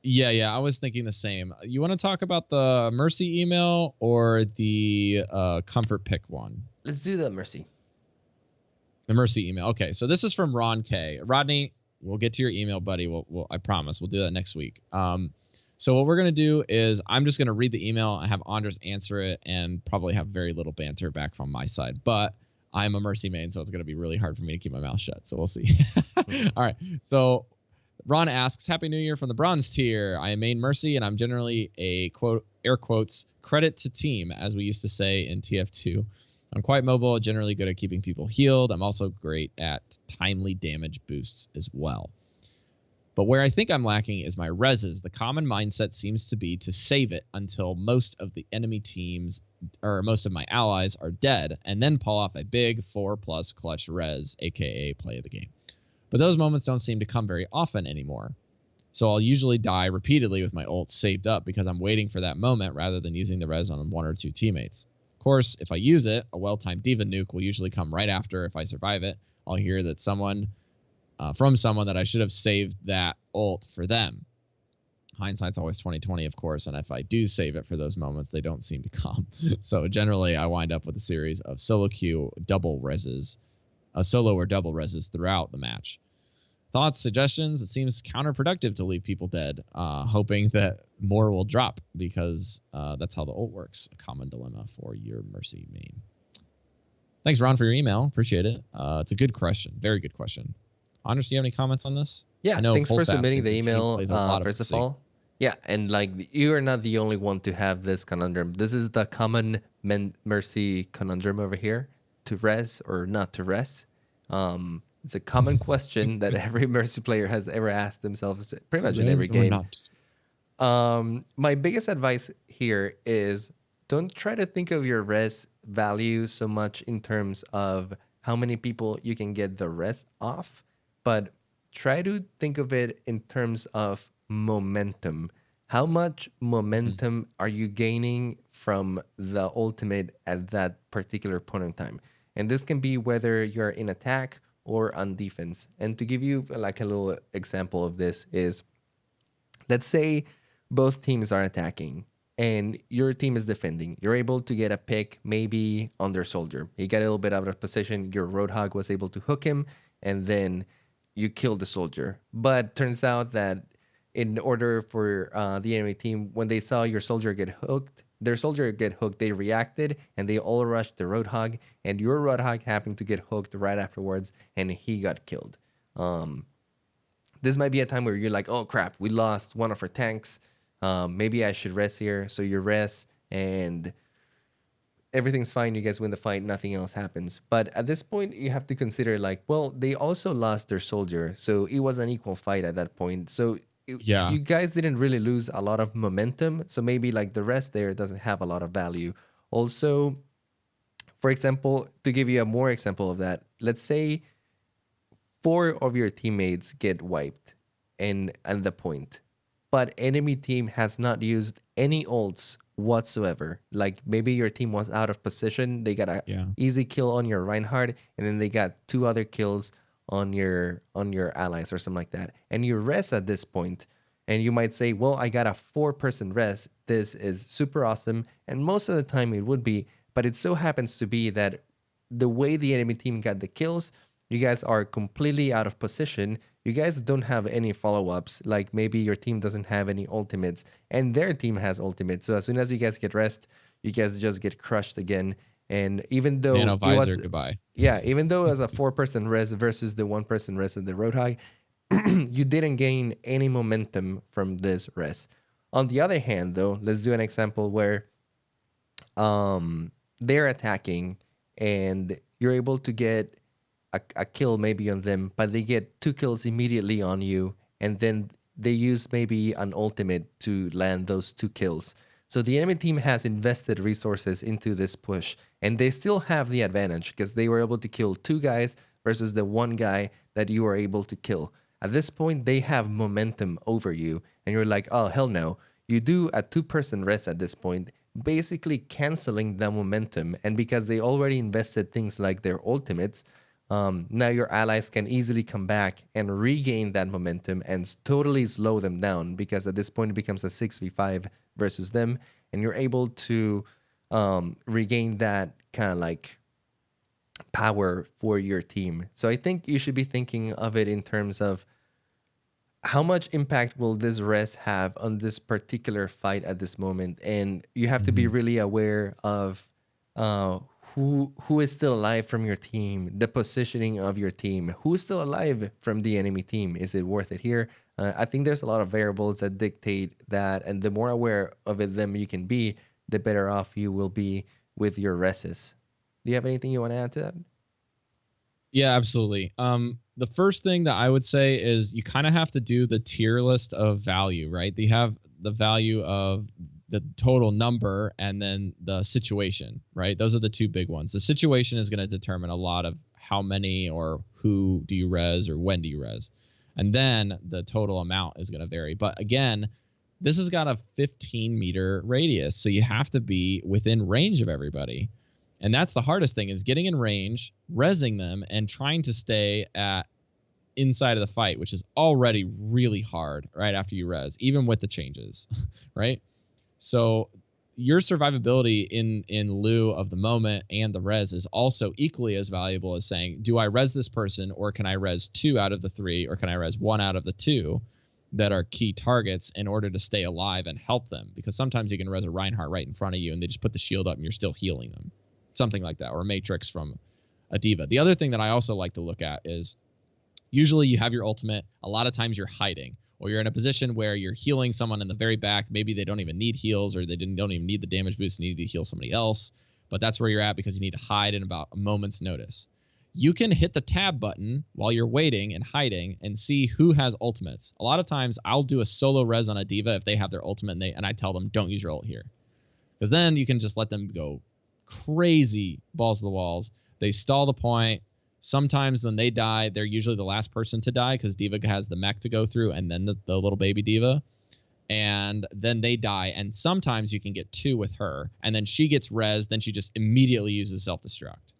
Yeah, I was thinking the same. You want to talk about the Mercy email or the Comfort Pick one? Let's do the Mercy. The Mercy email. Okay, so this is from Ron K. Rodney, we'll get to your email, buddy. I promise. We'll do that next week. So what we're going to do is I'm just going to read the email and have Andres answer it and probably have very little banter back from my side. But I'm a Mercy main, so it's going to be really hard for me to keep my mouth shut. So we'll see. All right. So Ron asks, Happy New Year from the bronze tier. I am main Mercy, and I'm generally a quote, air quotes, credit to team, as we used to say in TF2. I'm quite mobile, generally good at keeping people healed. I'm also great at timely damage boosts as well. But where I think I'm lacking is my reses. The common mindset seems to be to save it until most of the enemy teams or most of my allies are dead, and then pull off a big 4+ clutch res, aka play of the game. But those moments don't seem to come very often anymore. So I'll usually die repeatedly with my ult saved up because I'm waiting for that moment rather than using the res on one or two teammates. Of course, if I use it, a well-timed D.Va nuke will usually come right after. If I survive it, I'll hear that from someone that I should have saved that ult for them. Hindsight's always 20/20, of course, and if I do save it for those moments, they don't seem to come. So generally, I wind up with a series of solo queue double reses, solo or double reses throughout the match. Thoughts, suggestions? It seems counterproductive to leave people dead, hoping that more will drop because that's how the ult works. A common dilemma for your Mercy main. Thanks, Ron, for your email. Appreciate it. It's a good question. Very good question. Andres, do you have any comments on this? Yeah, thanks for submitting the email, first of all. Yeah, and like you are not the only one to have this conundrum. This is the common Mercy conundrum over here, to res or not to res. It's a common question that every Mercy player has ever asked themselves pretty much in every game. My biggest advice here is don't try to think of your res value so much in terms of how many people you can get the res off, but try to think of it in terms of momentum. How much momentum are you gaining from the ultimate at that particular point in time? And this can be whether you're in attack or on defense. And to give you like a little example of this is, let's say both teams are attacking and your team is defending. You're able to get a pick maybe on their soldier. He got a little bit out of position. Your Roadhog was able to hook him, and then you killed the soldier. But turns out that in order for the enemy team, when they saw your soldier get hooked, they reacted and they all rushed the Roadhog, and your Roadhog happened to get hooked right afterwards, and he got killed. This might be a time where you're like, oh crap, we lost one of our tanks. Maybe I should rest here. So you rest and everything's fine. You guys win the fight. Nothing else happens. But at this point, you have to consider like, well, they also lost their soldier. So it was an equal fight at that point. So you guys didn't really lose a lot of momentum. So maybe like the rest there doesn't have a lot of value. Also, for example, to give you a more example of that, let's say 4 of your teammates get wiped and the point, but enemy team has not used any ults whatsoever. Like maybe your team was out of position, they got a easy kill on your Reinhardt, and then they got 2 other kills on your allies or something like that, and you rest at this point, and you might say, well, I got a 4-person rest. This is super awesome, and most of the time it would be, but it so happens to be that the way the enemy team got the kills, you guys are completely out of position. You guys don't have any follow-ups. Like maybe your team doesn't have any ultimates and their team has ultimates. So as soon as you guys get rest, you guys just get crushed again. And even though Nano it was, visor, goodbye. yeah, even though it was a 4-person rest versus the 1-person rest of the Roadhog, you didn't gain any momentum from this rest. On the other hand, though, let's do an example where they're attacking and you're able to get a kill maybe on them, but they get 2 kills immediately on you, and then they use maybe an ultimate to land those 2 kills. So the enemy team has invested resources into this push, and they still have the advantage because they were able to kill 2 guys versus the 1 guy that you were able to kill. At this point, they have momentum over you, and you're like, oh, hell no. You do a 2-person rest at this point, basically canceling the momentum, and because they already invested things like their ultimates, now your allies can easily come back and regain that momentum and totally slow them down, because at this point it becomes a 6v5 versus them, and you're able to regain that kind of like power for your team. So I think you should be thinking of it in terms of how much impact will this rest have on this particular fight at this moment, and you have to be really aware of uh, who is still alive from your team, the positioning of your team, who's still alive from the enemy team. Is it worth it here? I think there's a lot of variables that dictate that, and the more aware of it them you can be, the better off you will be with your rests. Do you have anything you want to add to that? Yeah, absolutely. The first thing that I would say is you kind of have to do the tier list of value, right? They have the value of the total number and then the situation, right? Those are the two big ones. The situation is going to determine a lot of how many or who do you res or when do you res. And then the total amount is going to vary. But again, this has got a 15-meter radius, so you have to be within range of everybody. And that's the hardest thing, is getting in range, rezzing them, and trying to stay at inside of the fight, which is already really hard right after you res, even with the changes, right? So your survivability in lieu of the moment and the res is also equally as valuable as saying, do I res this person, or can I res 2 out of the 3, or can I res 1 out of the 2 that are key targets in order to stay alive and help them? Because sometimes you can res a Reinhardt right in front of you and they just put the shield up and you're still healing them. Something like that, or a Matrix from a D.Va. The other thing that I also like to look at is usually you have your ultimate. A lot of times you're hiding, or you're in a position where you're healing someone in the very back. Maybe they don't even need heals, or they don't even need the damage boost. You need to heal somebody else, but that's where you're at because you need to hide in about a moment's notice. You can hit the tab button while you're waiting and hiding and see who has ultimates. A lot of times I'll do a solo res on a D.Va if they have their ultimate, and I tell them, don't use your ult here, because then you can just let them go crazy balls to the walls. They stall the point. Sometimes when they die, they're usually the last person to die because D.Va has the mech to go through, and then the little baby D.Va. And then they die. And sometimes you can get 2 with her, and then she gets res, then she just immediately uses self-destruct.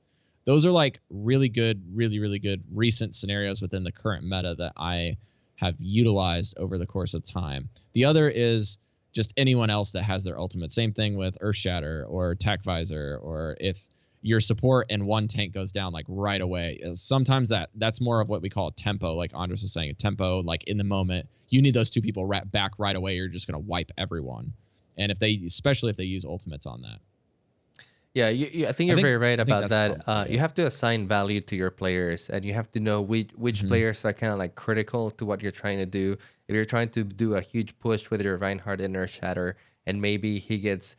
Those are like really good, really good recent scenarios within the current meta that I have utilized over the course of time. The other is just anyone else that has their ultimate. Same thing with Earthshatter or Tech Visor, or if your support and 1 tank goes down like right away. Sometimes that's more of what we call a tempo, like Andres was saying, a tempo, like in the moment. You need those 2 people back right away. You're just going to wipe everyone. And especially if they use ultimates on that. Yeah, I think you're very right about that. Yeah. You have to assign value to your players, and you have to know which players are kind of like critical to what you're trying to do. If you're trying to do a huge push with your Reinhardt and Earthshatter, and maybe he gets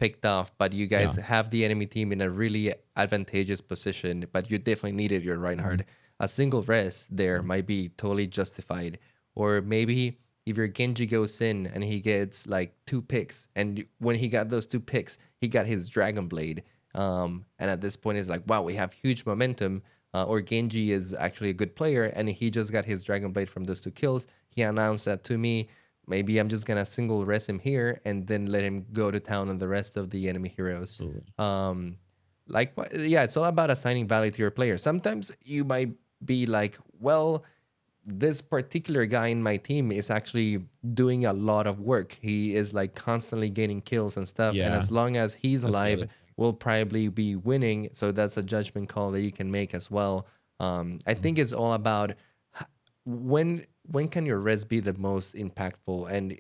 picked off, but you guys have the enemy team in a really advantageous position, but you definitely needed your Reinhardt. A single res there might be totally justified. Or maybe if your Genji goes in and he gets like 2 picks, and when he got those 2 picks, he got his Dragon Blade. And at this point, it's like, wow, we have huge momentum. Or Genji is actually a good player, and he just got his Dragon Blade from those 2 kills. He announced that to me. Maybe I'm just gonna single rest him here and then let him go to town on the rest of the enemy heroes. Absolutely. Yeah, it's all about assigning value to your player. Sometimes you might be like, well, this particular guy in my team is actually doing a lot of work. He is like constantly getting kills and stuff. And Yeah, as long as he's that's the alive, other thing. we'll probably be winning. So that's a judgment call that you can make as well. I think it's all about when can your res be the most impactful, and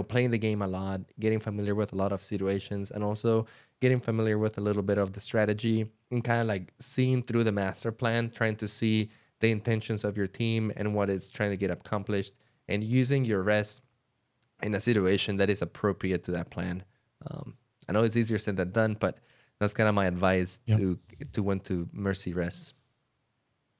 playing the game a lot, getting familiar with a lot of situations, and also getting familiar with a little bit of the strategy, and kind of like seeing through the master plan, trying to see the intentions of your team and what it's trying to get accomplished, and using your res in a situation that is appropriate to that plan. I know it's easier said than done, but that's kind of my advice Yep. to when to mercy res.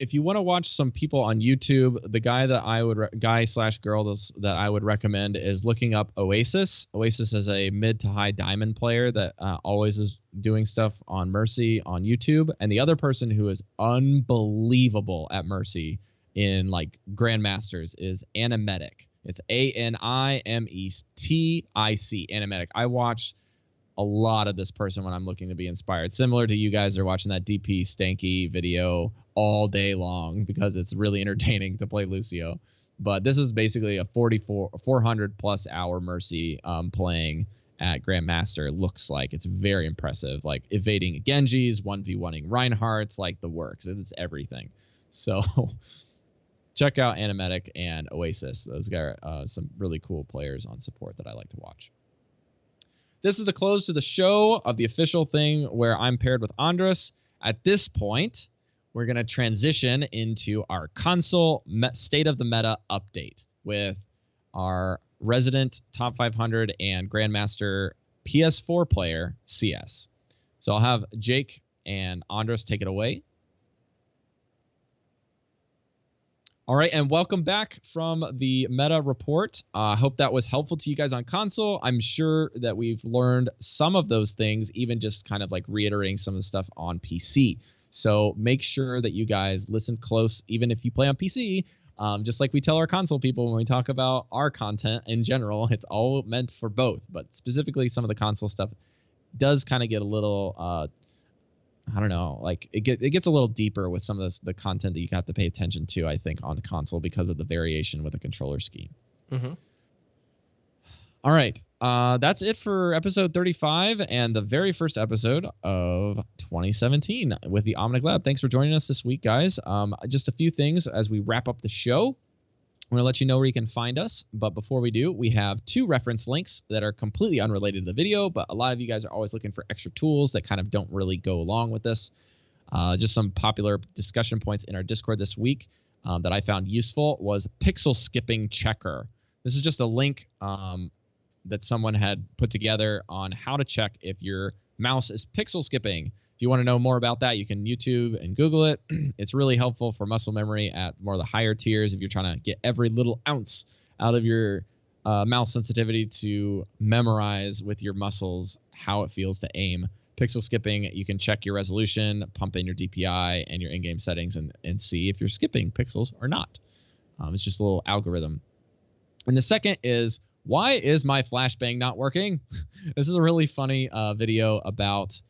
If you want to watch some people on YouTube, the guy that I would guy/girl that I would recommend is looking up Oasis. Oasis is a mid to high diamond player that always is doing stuff on Mercy on YouTube. And the other person who is unbelievable at Mercy in like Grandmasters is Animetic. It's Animetic. Animetic. I watch a lot of this person when I'm looking to be inspired. Similar to you guys are watching that DP Stanky video all day long because it's really entertaining to play Lucio. But this is basically a 400 plus hour Mercy playing at Grandmaster. Looks like it's very impressive. Like evading Genjis, 1v1ing Reinhardt's, like the works. It's everything. So check out Animetic and Oasis. Those guys are some really cool players on support that I like to watch. This is the close to the show of the official thing where I'm paired with Andres. At this point, we're going to transition into our console state of the meta update with our resident top 500 and Grandmaster PS4 player, CS. So I'll have Jake and Andres take it away. All right, and welcome back from the meta report. I hope that was helpful to you guys on console. I'm sure that we've learned some of those things, even just kind of like reiterating some of the stuff on PC. So make sure that you guys listen close, even if you play on PC. Just like we tell our console people when we talk about our content in general, it's all meant for both. But specifically, some of the console stuff does kind of get a little I don't know, like it gets a little deeper with some of the content that you have to pay attention to, I think, on the console because of the variation with the controller scheme. Mm-hmm. All right. That's it for episode 35 and the very first episode of 2017 with the Omnic Lab. Thanks for joining us this week, guys. Just a few things as we wrap up the show. I'm going to let you know where you can find us. But before we do, we have 2 reference links that are completely unrelated to the video, but a lot of you guys are always looking for extra tools that kind of don't really go along with this. Just some popular discussion points in our Discord this week that I found useful was pixel skipping checker. This is just a link that someone had put together on how to check if your mouse is pixel skipping. If you want to know more about that, you can YouTube and Google it. It's really helpful for muscle memory at more of the higher tiers if you're trying to get every little ounce out of your mouse sensitivity to memorize with your muscles how it feels to aim. Pixel skipping, you can check your resolution, pump in your DPI and your in-game settings and see if you're skipping pixels or not. It's just a little algorithm. And the second is, why is my flashbang not working? This is a really funny video about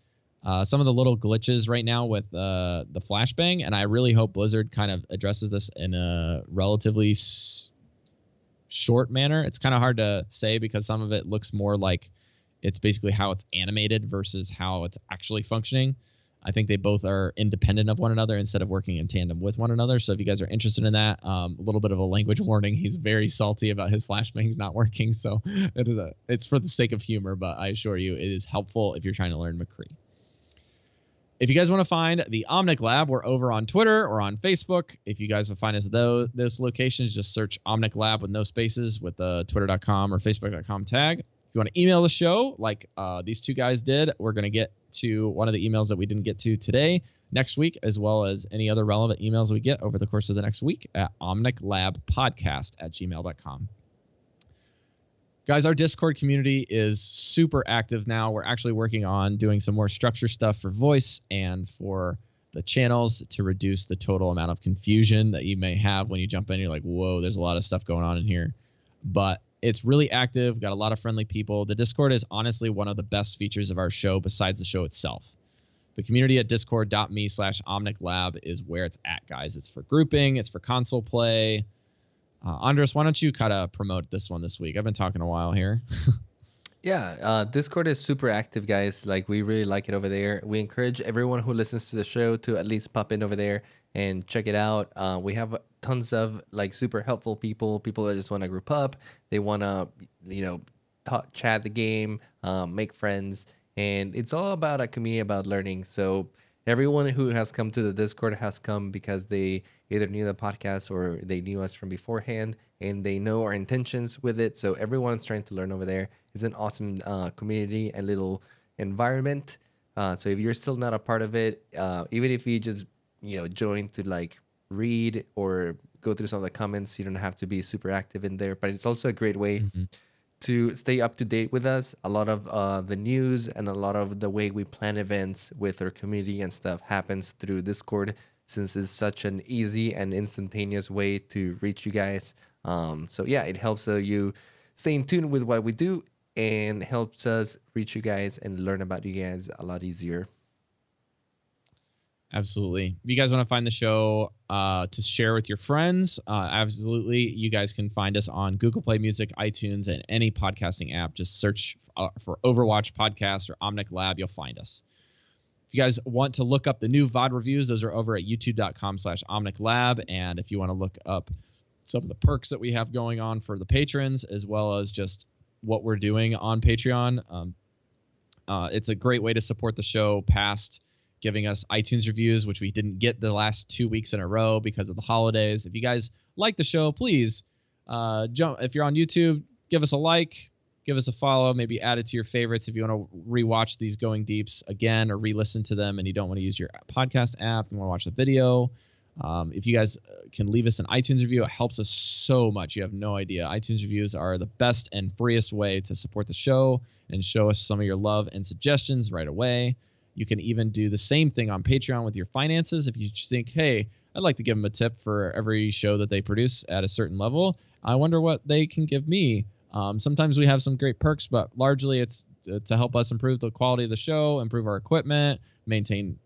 some of the little glitches right now with the flashbang, and I really hope Blizzard kind of addresses this in a relatively short manner. It's kind of hard to say because some of it looks more like it's basically how it's animated versus how it's actually functioning. I think they both are independent of one another instead of working in tandem with one another. So if you guys are interested in that, a little bit of a language warning. He's very salty about his flashbangs not working. So it's for the sake of humor, but I assure you it is helpful if you're trying to learn McCree. If you guys want to find the Omnic Lab, we're over on Twitter or on Facebook. If you guys will find us at those locations, just search Omnic Lab with no spaces with the twitter.com or facebook.com tag. If you want to email the show like these 2 guys did, we're going to get to one of the emails that we didn't get to today, next week, as well as any other relevant emails we get over the course of the next week at omniclabpodcast@gmail.com. Guys, our Discord community is super active now. We're actually working on doing some more structure stuff for voice and for the channels to reduce the total amount of confusion that you may have when you jump in. You're like, whoa, there's a lot of stuff going on in here. But it's really active. We've got a lot of friendly people. The Discord is honestly one of the best features of our show besides the show itself. The community at discord.me/OmnicLab is where it's at, guys. It's for grouping. It's for console play. Andres, why don't you kind of promote this one this week? I've been talking a while here. Yeah, Discord is super active, guys. Like, we really like it over there. We encourage everyone who listens to the show to at least pop in over there and check it out. We have tons of like super helpful people that just want to group up. They want to, chat the game, make friends, and it's all about a community about learning. So everyone who has come to the Discord has come because they either knew the podcast or they knew us from beforehand, and they know our intentions with it. So everyone's trying to learn over there. It's an awesome community and little environment. So if you're still not a part of it, even if you just join to like read or go through some of the comments, you don't have to be super active in there. But it's also a great way to stay up to date with us. A lot of the news and a lot of the way we plan events with our community and stuff happens through Discord, since it's such an easy and instantaneous way to reach you guys. So yeah, it helps you stay in tune with what we do and helps us reach you guys and learn about you guys a lot easier. Absolutely. If you guys want to find the show to share with your friends, absolutely. You guys can find us on Google Play Music, iTunes, and any podcasting app. Just search for Overwatch Podcast or Omnic Lab. You'll find us. If you guys want to look up the new VOD reviews, those are over at youtube.com/Omnic Lab. And if you want to look up some of the perks that we have going on for the patrons, as well as just what we're doing on Patreon, it's a great way to support the show past giving us iTunes reviews, which we didn't get the last 2 weeks in a row because of the holidays. If you guys like the show, please jump. If you're on YouTube, give us a like, give us a follow, maybe add it to your favorites. If you want to rewatch these Going Deeps again or re-listen to them and you don't want to use your podcast app, you want to watch the video, if you guys can leave us an iTunes review, it helps us so much. You have no idea. iTunes reviews are the best and freest way to support the show and show us some of your love and suggestions right away. You can even do the same thing on Patreon with your finances. If you think, hey, I'd like to give them a tip for every show that they produce at a certain level, I wonder what they can give me. Sometimes we have some great perks, but largely it's to help us improve the quality of the show, improve our equipment, maintain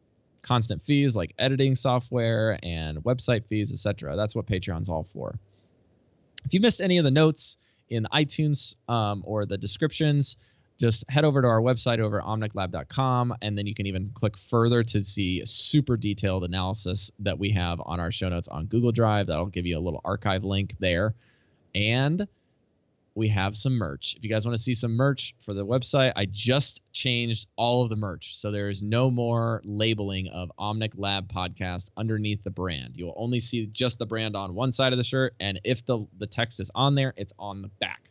constant fees like editing software and website fees, etc. That's what Patreon's all for. If you missed any of the notes in the iTunes or the descriptions, just head over to our website over at omniclab.com, and then you can even click further to see super detailed analysis that we have on our show notes on Google Drive. That'll give you a little archive link there. And we have some merch. If you guys want to see some merch for the website, I just changed all of the merch. So there is no more labeling of Omnic Lab Podcast underneath the brand. You will only see just the brand on one side of the shirt, and if the text is on there, it's on the back.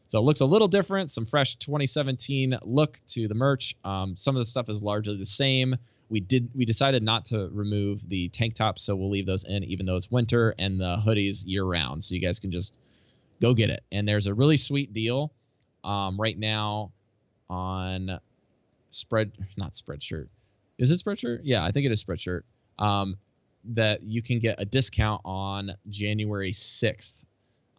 So it looks a little different, some fresh 2017 look to the merch. Some of the stuff is largely the same. We decided not to remove the tank tops, so we'll leave those in even though it's winter, and the hoodies year round. So you guys can just go get it. And there's a really sweet deal right now on not Spreadshirt. Is it Spreadshirt? Yeah, I think it is Spreadshirt. That you can get a discount on January 6th.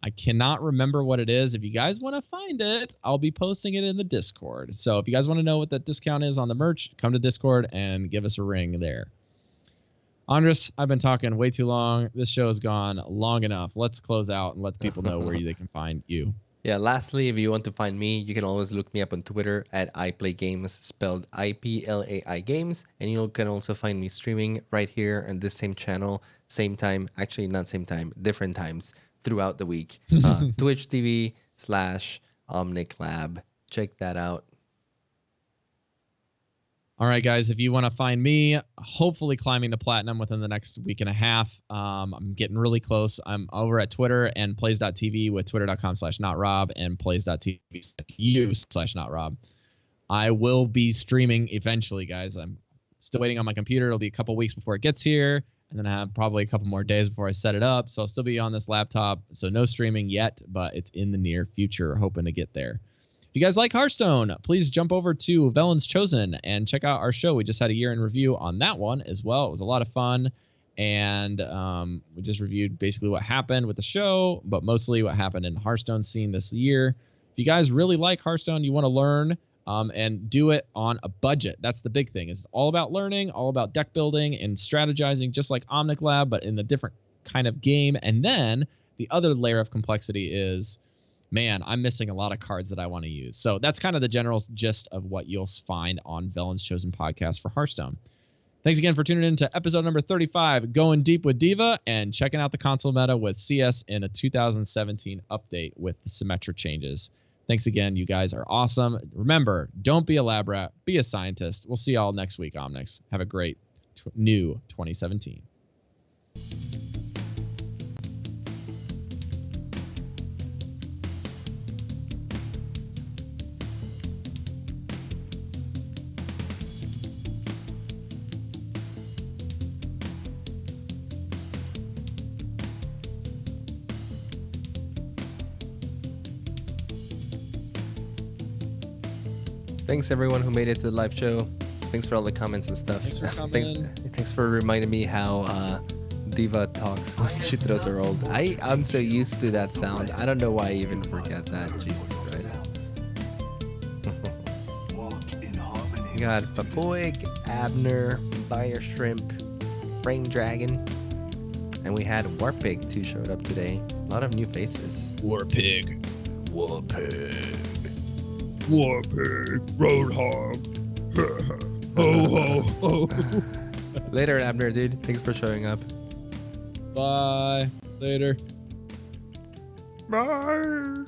I cannot remember what it is. If you guys want to find it, I'll be posting it in the Discord. So if you guys want to know what that discount is on the merch, come to Discord and give us a ring there. Andres, I've been talking way too long. This show has gone long enough. Let's close out and let people know where they can find you. Yeah, lastly, if you want to find me, you can always look me up on Twitter at iPlayGames, spelled IPLAI Games. And you can also find me streaming right here on this same channel, same time, actually not same time, different times throughout the week. Twitch TV/Omnic Lab. Check that out. All right, guys, if you want to find me, hopefully climbing to platinum within the next week and a half. I'm getting really close. I'm over at Twitter and plays.tv with twitter.com/notrob and plays.tv/you/notrob. I will be streaming eventually, guys. I'm still waiting on my computer. It'll be a couple weeks before it gets here, and then I have probably a couple more days before I set it up. So I'll still be on this laptop. So no streaming yet, but it's in the near future, hoping to get there. If you guys like Hearthstone, please jump over to Velen's Chosen and check out our show. We just had a year in review on that one as well. It was a lot of fun. And we just reviewed basically what happened with the show, but mostly what happened in the Hearthstone scene this year. If you guys really like Hearthstone, you want to learn, and do it on a budget. That's the big thing. It's all about learning, all about deck building and strategizing, just like Omnic Lab, but in a different kind of game. And then the other layer of complexity is, man, I'm missing a lot of cards that I want to use. So that's kind of the general gist of what you'll find on Velen's Chosen podcast for Hearthstone. Thanks again for tuning in to episode number 35, Going Deep with d.va, and checking out the console meta with CS in a 2017 update with the Symmetra changes. Thanks again. You guys are awesome. Remember, don't be a lab rat, be a scientist. We'll see y'all next week, Omnics. Have a great new 2017. Thanks everyone who made it to the live show. Thanks for all the comments and stuff. Thanks for coming. Thanks for reminding me how d.va talks when she throws her ult. I'm so used to that sound. I don't know why I even forget that. Jesus Christ. We got Papoig, Abner, Buyer Shrimp, Brain Dragon, and we had Warpig too showed up today. A lot of new faces. Warpig. Warpig, Roadhog. Ho ho ho. Later, Abner, dude. Thanks for showing up. Bye. Later. Bye.